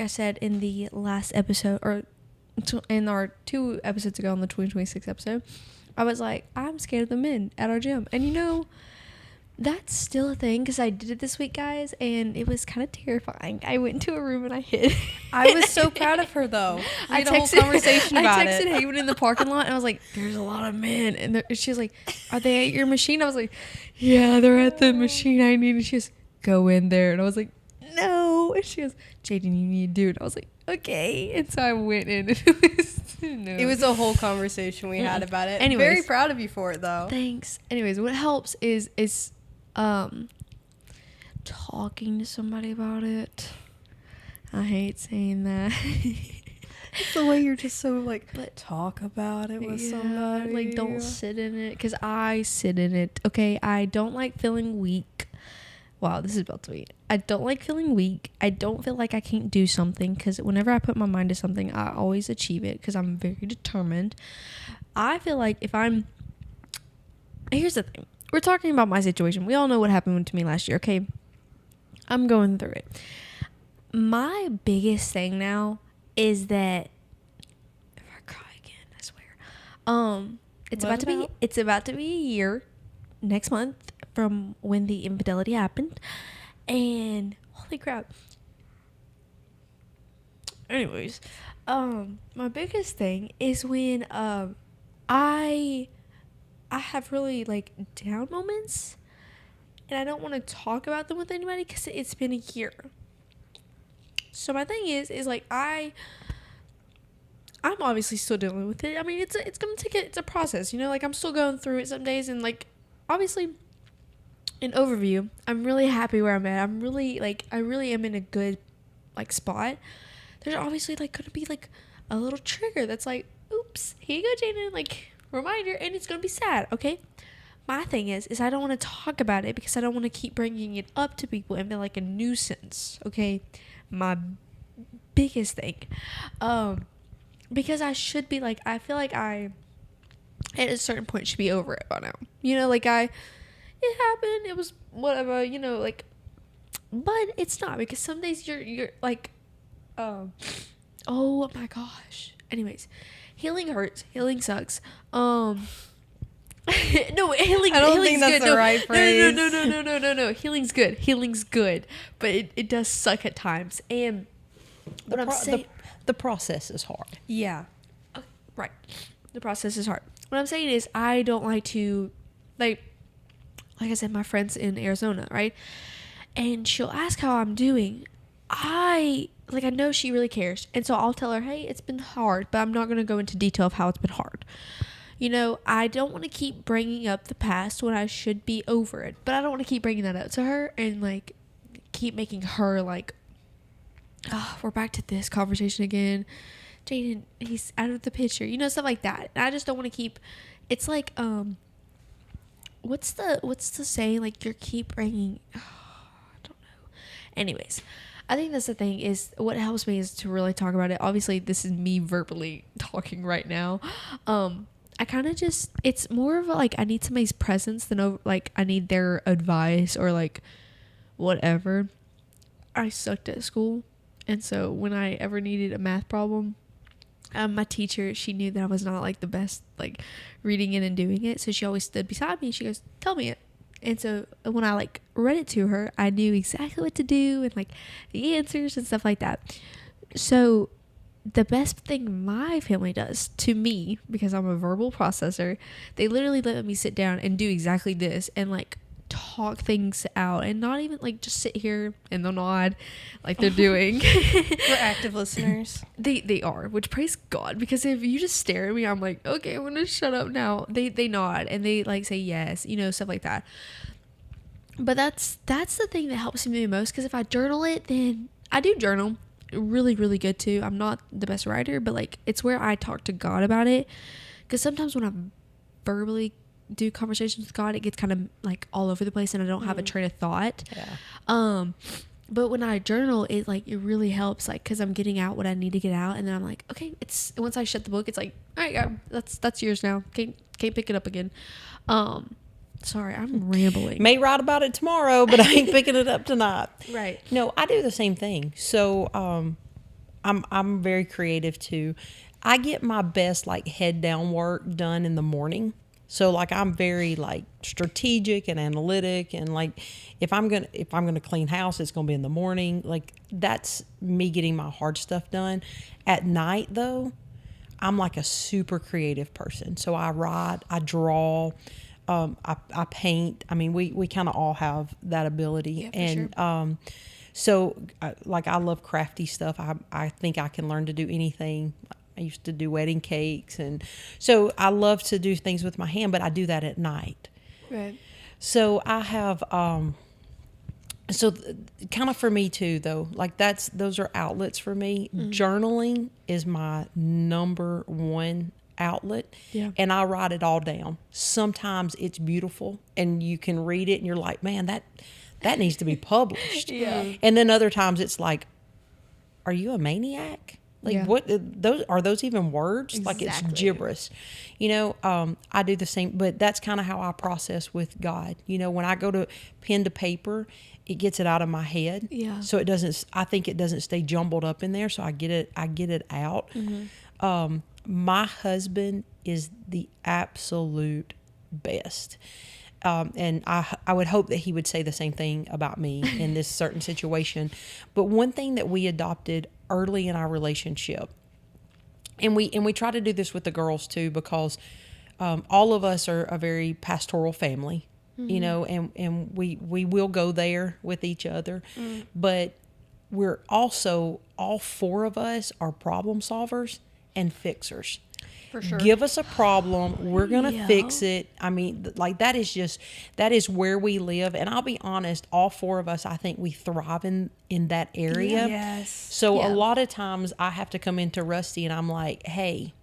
said in the last episode, or in our 2 episodes ago on the 2026 episode, I was like, I'm scared of the men at our gym. And you know, that's still a thing, because I did it this week, guys, and it was kind of terrifying. I went into a room and I hid. I was so proud of her, though. We had a whole conversation about it. I texted Haven in the parking lot, and I was like, there's a lot of men. And she was like, are they at your machine? I was like, yeah, they're at the machine I need. And she goes, go in there. And I was like, no. And she goes, Jaden, you need to do it. I was like, okay. And so I went in, and it was a whole conversation we had about it. Anyways, very proud of you for it, though. Thanks. Anyways, what helps is talking to somebody about it. I hate saying that. It's the way you're just so like, but talk about it with somebody. Like, don't sit in it, because I sit in it. Okay, I don't like feeling weak. Wow, this is about to be. I don't like feeling weak. I don't feel like I can't do something, because whenever I put my mind to something, I always achieve it, because I'm very determined. I feel like here's the thing. We're talking about my situation. We all know what happened to me last year, okay? I'm going through it. My biggest thing now is that, if I cry again, I swear. It's about to be a year next month from when the infidelity happened. And holy crap. Anyways, my biggest thing is when I have really like down moments, and I don't want to talk about them with anybody because it's been a year. So my thing is like I'm obviously still dealing with it. I mean, it's a process, you know. Like I'm still going through it some days, and like obviously, an overview, I'm really happy where I'm at. I'm really, like, I really am in a good, like, spot. There's obviously, like, going to be, like, a little trigger that's like, oops, here you go, Jaden, like, reminder, and it's going to be sad, okay? My thing is I don't want to talk about it because I don't want to keep bringing it up to people and be like a nuisance, okay? My biggest thing. Because I should be, like, I feel like I, at a certain point, should be over it by now. You know, like, it happened, it was whatever, you know, like, but it's not, because some days you're like, oh my gosh. Anyways, healing hurts. Healing sucks. No, healing. I don't healing's think that's good. the No, right phrase. No. Healing's good. Healing's good, but it does suck at times. And what I'm saying, the process is hard. Yeah. right, the process is hard. What I'm saying is, I don't like to, like I said, my friend's in Arizona, right? And she'll ask how I'm doing. I know she really cares. And so I'll tell her, hey, it's been hard, but I'm not going to go into detail of how it's been hard. You know, I don't want to keep bringing up the past when I should be over it. But I don't want to keep bringing that up to her and, like, keep making her, like, oh, we're back to this conversation again. Jaden, he's out of the picture. You know, stuff like that. And I just don't want to keep, it's like, what's the saying? Like, you keep bringing, I don't know. Anyways, I think that's the thing, is what helps me is to really talk about it. Obviously, this is me verbally talking right now. I kind of just, it's more of a, like, I need somebody's presence than, like, I need their advice or, like, whatever. I sucked at school. And so when I ever needed a math problem, my teacher, she knew that I was not, like, the best, like, reading it and doing it. So she always stood beside me. She goes, tell me it. And so when I, like, read it to her, I knew exactly what to do and, like, the answers and stuff like that. So the best thing my family does to me, because I'm a verbal processor, they literally let me sit down and do exactly this and, like, talk things out and not even, like, just sit here and they'll nod like they're doing. We're active listeners. They are, which praise God, because if you just stare at me, I'm like, okay, I'm gonna shut up now. They nod and they, like, say yes, you know, stuff like that. But that's the thing that helps me the most, because if I journal it, then I do journal really, really good too. I'm not the best writer, but, like, it's where I talk to God about it, because sometimes when I verbally do conversations with God, it gets kind of, like, all over the place and I don't have a train of thought. Yeah. But when I journal, it, like, it really helps, like, because I'm getting out what I need to get out, and then I'm like, okay, it's, once I shut the book, it's like, all right, God, that's yours now. Can't pick it up again. Sorry, I'm rambling. May write about it tomorrow, but I ain't picking it up tonight. Right. No, I do the same thing. So I'm very creative too. I get my best, like, head down work done in the morning. So, like, I'm very, like, strategic and analytic, and, like, if I'm gonna clean house, it's gonna be in the morning. Like, that's me getting my hard stuff done. At night, though, I'm, like, a super creative person. So I write, I draw, I paint. I mean, we kind of all have that ability, Yeah, for and sure. so, like, I love crafty stuff. I think I can learn to do anything. I used to do wedding cakes, and so I love to do things with my hand, but I do that at night. Right. So I have, kind of for me too, though, like, those are outlets for me. Journaling is my number one outlet. Yeah. And I write it all down. Sometimes it's beautiful and you can read it and you're like, man, that needs to be published. Yeah. And then other times it's like, are you a maniac? Like, Yeah. what, those even words? Like, it's Exactly. gibberish. You know, I do the same, but that's kind of how I process with God. You know, when I go to pen to paper, it gets it out of my head. Yeah. So I think it doesn't stay jumbled up in there. So I get it out. Mm-hmm. My husband is the absolute best. And I would hope that he would say the same thing about me in this certain situation. But one thing that we adopted early in our relationship, and we try to do this with the girls too, because all of us are a very pastoral family, you know, and we will go there with each other. But we're also, all four of us are problem solvers and fixers. For sure. Give us a problem. We're going to Yeah. fix it. I mean, like that is where we live. And I'll be honest, all four of us, I think we thrive in that area. Yes. So a Yeah. lot of times I have to come into Rusty and I'm like, hey,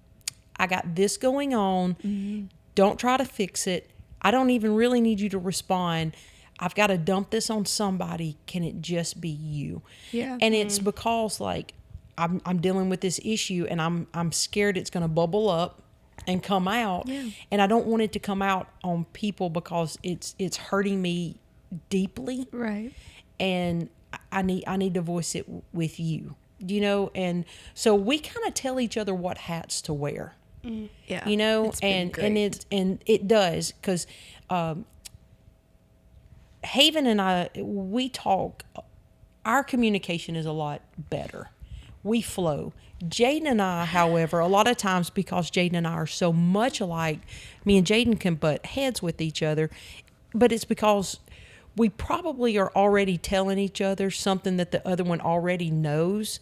I got this going on. Don't try to fix it. I don't even really need you to respond. I've got to dump this on somebody. Can it just be you? Yeah. And it's because like I'm dealing with this issue and I'm scared it's going to bubble up and come out. Yeah. And I don't want it to come out on people because it's hurting me deeply. Right. And I need to voice it with you. And so we kind of tell each other what hats to wear. Yeah. It's been great. and it does, because Haven and I, we talk. Our communication is a lot better. We flow. Jaden and I, however, a lot of times, because Jaden and I are so much alike, me and Jaden can butt heads with each other, but it's because we probably are already telling each other something that the other one already knows.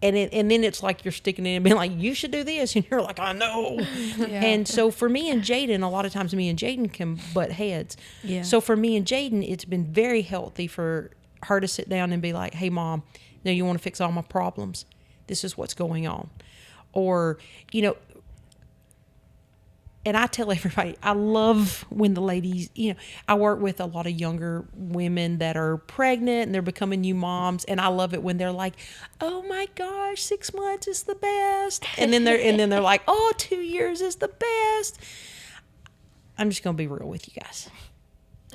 And then it's like you're sticking in and being like, you should do this. And you're like, I know. Yeah. And so for me and Jaden, a lot of times me and Jaden can butt heads. Yeah. So for me and Jaden, it's been very healthy for her to sit down and be like, hey, Mom, you want to fix all my problems? This is what's going on. Or, and I tell everybody, I love when the ladies, I work with a lot of younger women that are pregnant and they're becoming new moms. And I love it when they're like, oh my gosh, 6 months is the best. And then they're like, oh, 2 years is the best. I'm just going to be real with you guys.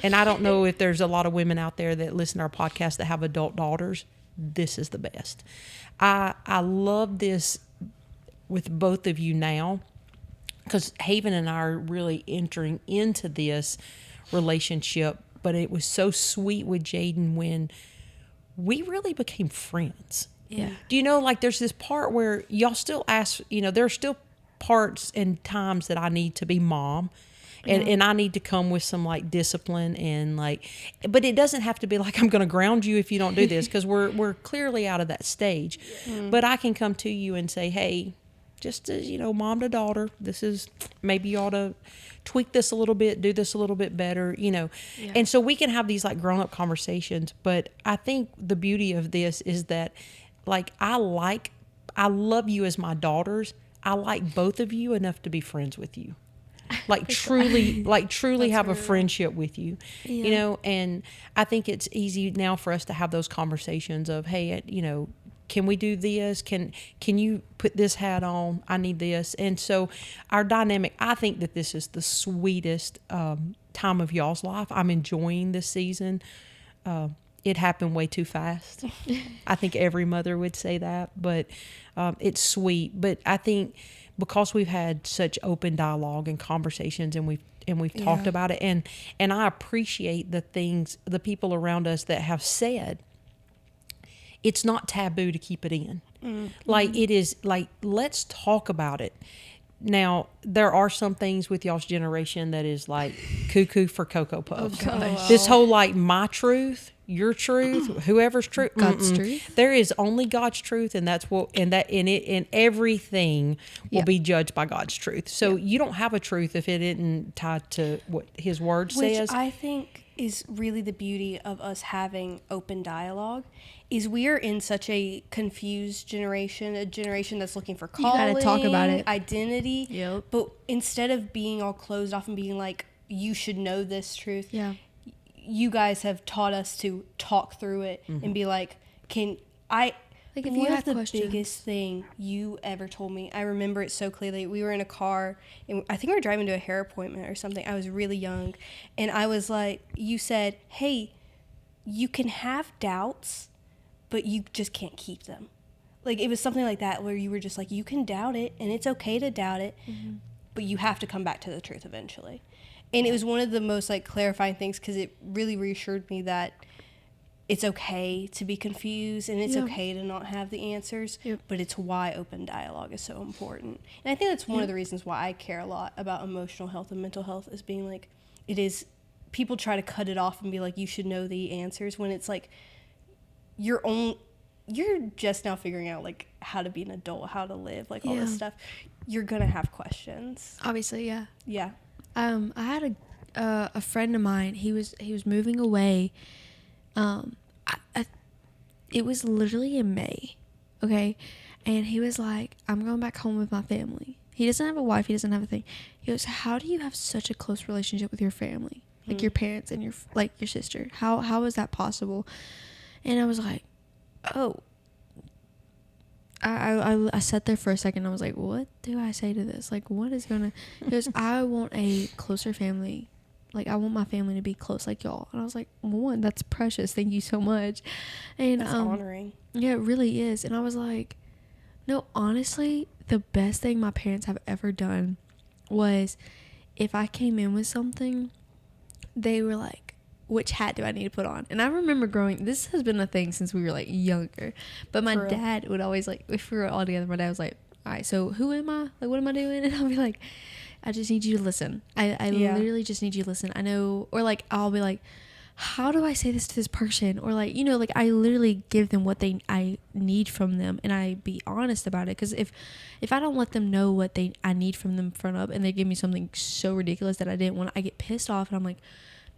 And I don't know if there's a lot of women out there that listen to our podcast that have adult daughters. This is the best. I love this with both of you now, because Haven and I are really entering into this relationship, but it was so sweet with Jaden when we really became friends. Yeah. Do you know, like there's this part where y'all still ask, there are still parts and times that I need to be mom. And I need to come with some like discipline and like, but it doesn't have to be like, I'm going to ground you if you don't do this, because we're clearly out of that stage. But I can come to you and say, hey, just as, mom to daughter, this is, maybe you ought to tweak this a little bit, do this a little bit better, Yeah. And so we can have these like grown up conversations. But I think the beauty of this is that like, I love you as my daughters. I like both of you enough to be friends with you. Like truly have a friendship with you, and I think it's easy now for us to have those conversations of, hey, can we do this? Can you put this hat on? I need this. And so our dynamic, I think that this is the sweetest time of y'all's life. I'm enjoying this season. It happened way too fast. I think every mother would say that, but it's sweet. But I think because we've had such open dialogue and conversations, and we've talked about it, and I appreciate the people around us that have said it's not taboo to keep it in. Mm-hmm. Like it is, like, let's talk about it. Now, there are some things with y'all's generation that is like cuckoo for Cocoa Puffs. Oh, gosh. This whole like my truth, your truth, whoever's truth, God's truth. There is only God's truth, and that's what, and everything will be judged by God's truth. So you don't have a truth if it isn't tied to what His Word says. Which I think is really the beauty of us having open dialogue. Is we are in such a confused generation, a generation that's looking for calling, You gotta talk about it. identity. Yep. But instead of being all closed off and being like, you should know this truth, you guys have taught us to talk through it and be like, can I... Like, if you one had of the questions. biggest thing you ever told me, I remember it so clearly. We were in a car, and I think we were driving to a hair appointment or something. I was really young, and I was like, you said, hey, you can have doubts, but you just can't keep them. Like, it was something like that, where you were just like, you can doubt it, and it's okay to doubt it, but you have to come back to the truth eventually. And it was one of the most, like, clarifying things, because it really reassured me that it's okay to be confused, and it's okay to not have the answers, but it's why open dialogue is so important. And I think that's one of the reasons why I care a lot about emotional health and mental health, is being like, it is, people try to cut it off and be like, you should know the answers, when it's like, your own, you're just now figuring out like how to be an adult, how to live, like all this Yeah. stuff. You're gonna have questions. Obviously, yeah. Yeah. I had a friend of mine. He was moving away. It was literally in May, okay, and he was like, "I'm going back home with my family." He doesn't have a wife. He doesn't have a thing. He goes, "How do you have such a close relationship with your family, like your parents and your sister? How is that possible?" And I was like, "Oh." I sat there for a second. I was like, what do I say to this? Like, what is gonna... He goes, I want a closer family. Like, I want my family to be close like y'all. And I was like, one, that's precious. Thank you so much. And That's honoring. yeah, it really is. And I was like, no, honestly, the best thing my parents have ever done was if I came in with something, they were like, which hat do I need to put on? And I remember this has been a thing since we were like younger, but my dad would always like, if we were all together, my dad was like, all right, so who am I? Like, what am I doing? And I'll be like, I just need you to listen. I literally just need you to listen. I know, or like, I'll be like, how do I say this to this person? Or like, like I literally give them what I need from them, and I be honest about it. Cause if I don't let them know what I need from them front up, and they give me something so ridiculous that I didn't want, I get pissed off, and I'm like,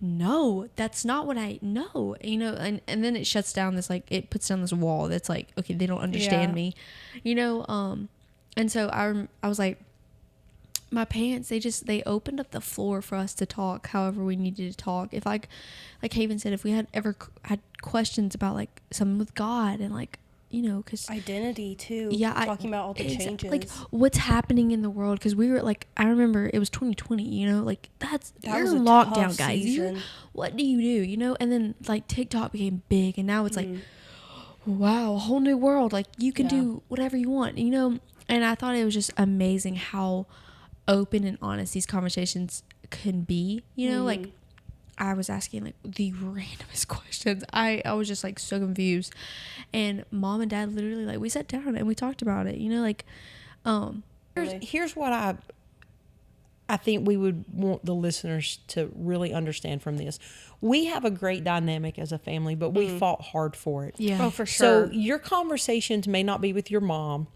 no, that's not what I know, and then it shuts down this, like, it puts down this wall that's like, okay, they don't understand me, and so I was like, my parents, they opened up the floor for us to talk however we needed to talk. If like Haven said, if we had ever had questions about like something with God, and like, because identity too. Yeah, talking about all the changes, like what's happening in the world. Because we were like, I remember it was 2020. Like that was a lockdown, guys. What do you do? And then like TikTok became big, and now it's like, wow, a whole new world. Like you can do whatever you want. And I thought it was just amazing how open and honest these conversations can be. Like I was asking like the randomest questions. I was just like so confused, and mom and dad literally, like, we sat down and we talked about it. Here's what I think we would want the listeners to really understand from this. We have a great dynamic as a family, but we fought hard for it. Yeah. Oh, for sure. So your conversations may not be with your mom.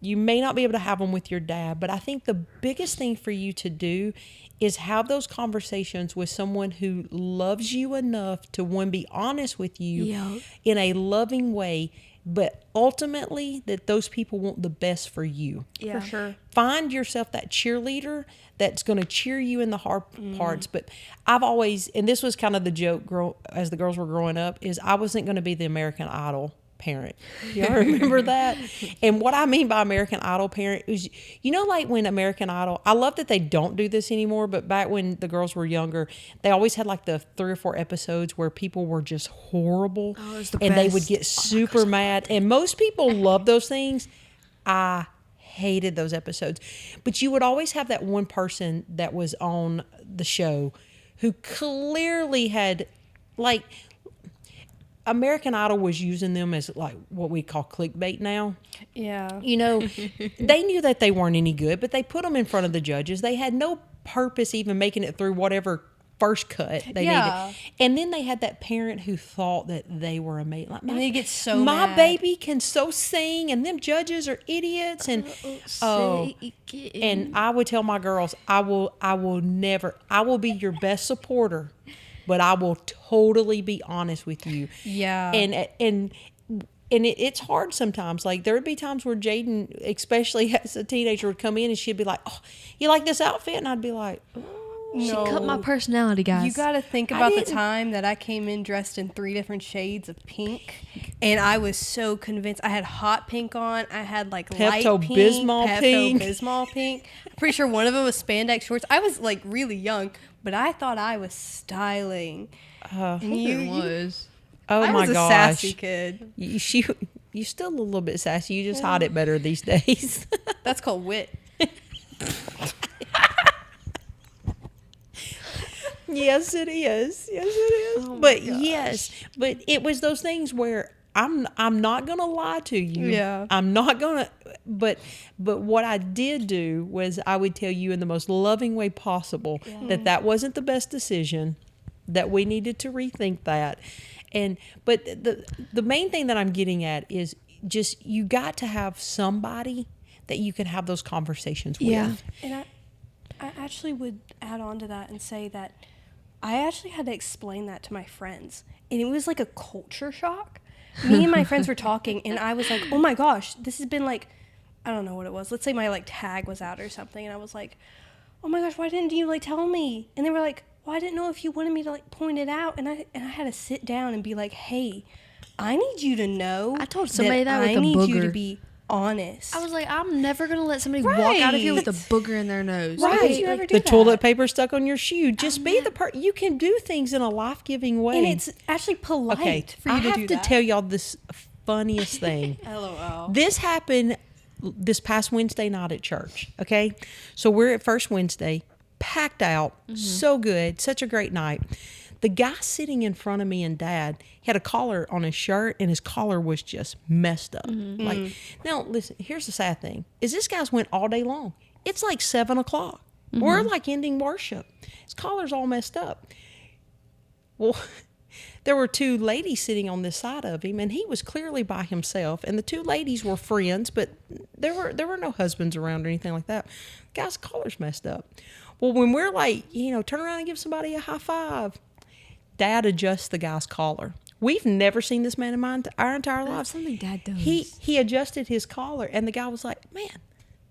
You may not be able to have them with your dad, but I think the biggest thing for you to do is have those conversations with someone who loves you enough to, one, be honest with you in a loving way, but ultimately that those people want the best for you. Yeah, for sure. Find yourself that cheerleader that's going to cheer you in the hard parts. But I've always, and this was kind of the joke as the girls were growing up, is I wasn't going to be the American Idol parent. Y'all remember that? And what I mean by American Idol parent is, like when American Idol, I love that they don't do this anymore, but back when the girls were younger, they always had like the 3 or 4 episodes where people were just horrible, and they would get super mad. And most people love those things. I hated those episodes. But you would always have that one person that was on the show who clearly had, like, American Idol was using them as like what we call clickbait now. Yeah. They knew that they weren't any good, but they put them in front of the judges. They had no purpose even making it through whatever first cut they needed. And then they had that parent who thought that they were amazing. Like, and they get so my mad. baby can so sing, and them judges are idiots. And and I would tell my girls, I will be your best supporter, but I will totally be honest with you. Yeah. And it's hard sometimes. Like, there would be times where Jaden, especially as a teenager, would come in and she'd be like, "Oh, you like this outfit?" And I'd be like, no. She cut my personality, guys. You got to think about the time that I came in dressed in 3 different shades of pink, and I was so convinced. I had hot pink on. I had like light pink, Pepto-Bismol pink. I'm pretty sure one of them was spandex shorts. I was like really young, but I thought I was styling. And you was. Oh I my was a gosh. sassy kid. You still a little bit sassy. You just hide it better these days. That's called wit. Yes, it is. Yes, it is. But yes, but it was those things where I'm not gonna lie to you. Yeah. I'm not gonna. But what I did do was I would tell you in the most loving way possible that wasn't the best decision, that we needed to rethink that. But the main thing that I'm getting at is just you got to have somebody that you can have those conversations Yeah. with. And I actually would add on to that and say that I actually had to explain that to my friends. And it was like a culture shock. Me and my friends were talking, and I was like, oh my gosh, this has been like, I don't know what it was. Let's say my like tag was out or something. And I was like, oh my gosh, why didn't you like tell me? And they were like, well, I didn't know if you wanted me to like point it out. And I had to sit down and be like, hey, I need you to know. I told somebody that with I a need you booger. to be honest. I was like, I'm never gonna let somebody walk out of here with a booger in their nose. Why Okay, would you like, ever do The that? toilet paper stuck on your shoe. Just be the person. You can do things in a life-giving way. And it's actually polite okay. for you I to have do to that. tell y'all this funniest thing. LOL. This happened this past Wednesday night at church. Okay, so we're at First Wednesday, packed out, so good, such a great night. The guy sitting in front of me and Dad, he had a collar on his shirt, and his collar was just messed up. Like, now listen, here's the sad thing: is this guy's went all day long. It's like 7:00. We're like ending worship. His collar's all messed up. Well, there were two ladies sitting on this side of him, and he was clearly by himself. And the two ladies were friends, but there were no husbands around or anything like that. The guy's collar's messed up. Well, when we're like, turn around and give somebody a high five, Dad adjusts the guy's collar. We've never seen this man in our entire lives. That's something Dad does. He adjusted his collar, and the guy was like, man,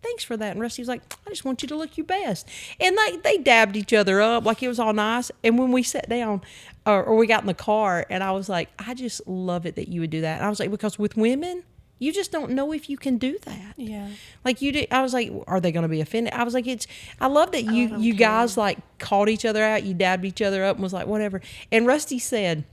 thanks for that. And Rusty was like, I just want you to look your best. And they dabbed each other up like it was all nice. And when we sat down or we got in the car, and I was like, I just love it that you would do that. And I was like, because with women, you just don't know if you can do that. Yeah. Like you did. I was like, are they going to be offended? I was like, I love that you guys like called each other out. You dabbed each other up and was like, whatever. And Rusty said,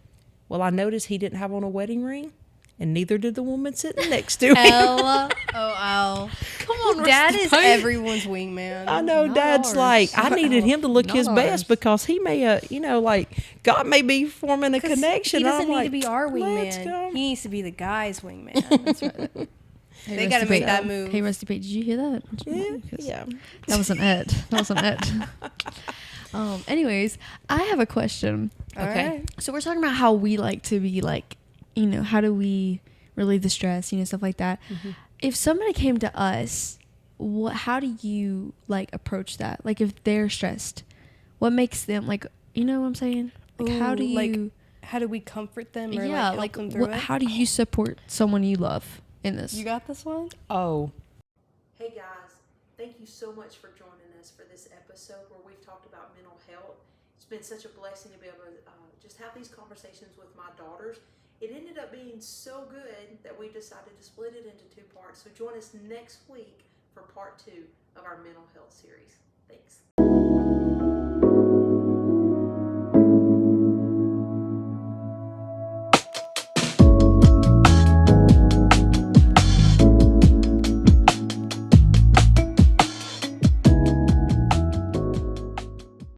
well, I noticed he didn't have on a wedding ring, and neither did the woman sitting next to him. LOL. Come on, Dad Rusty. is everyone's wingman. I know. Not Dad's ours. like, I needed him to look Not his ours. best because he may, like God may be forming a 'Cause connection. He doesn't I'm need like, to be our let's wingman. go. He needs to be the guy's wingman. That's right. Hey, They gotta Rusty make Pate. that move. Hey, Rusty Pate, did you hear that? Yeah. That wasn't it. That wasn't it. Anyways, I have a question. Okay. All right. So we're talking about how we like to be like, how do we relieve the stress, stuff like that. If somebody came to us, how do you like approach that? Like if they're stressed, what makes them like, you know what I'm saying? Like how do Ooh, you, like, how do we comfort them or yeah, help them through it? how do you support someone you love in this? You got this one? Oh. Hey guys, thank you so much for joining us for this episode where we've talked about mental health. It's been such a blessing to be able to just have these conversations with my daughters. It ended up being so good that we decided to split it into 2 parts. So join us next week for part 2 of our mental health series. Thanks.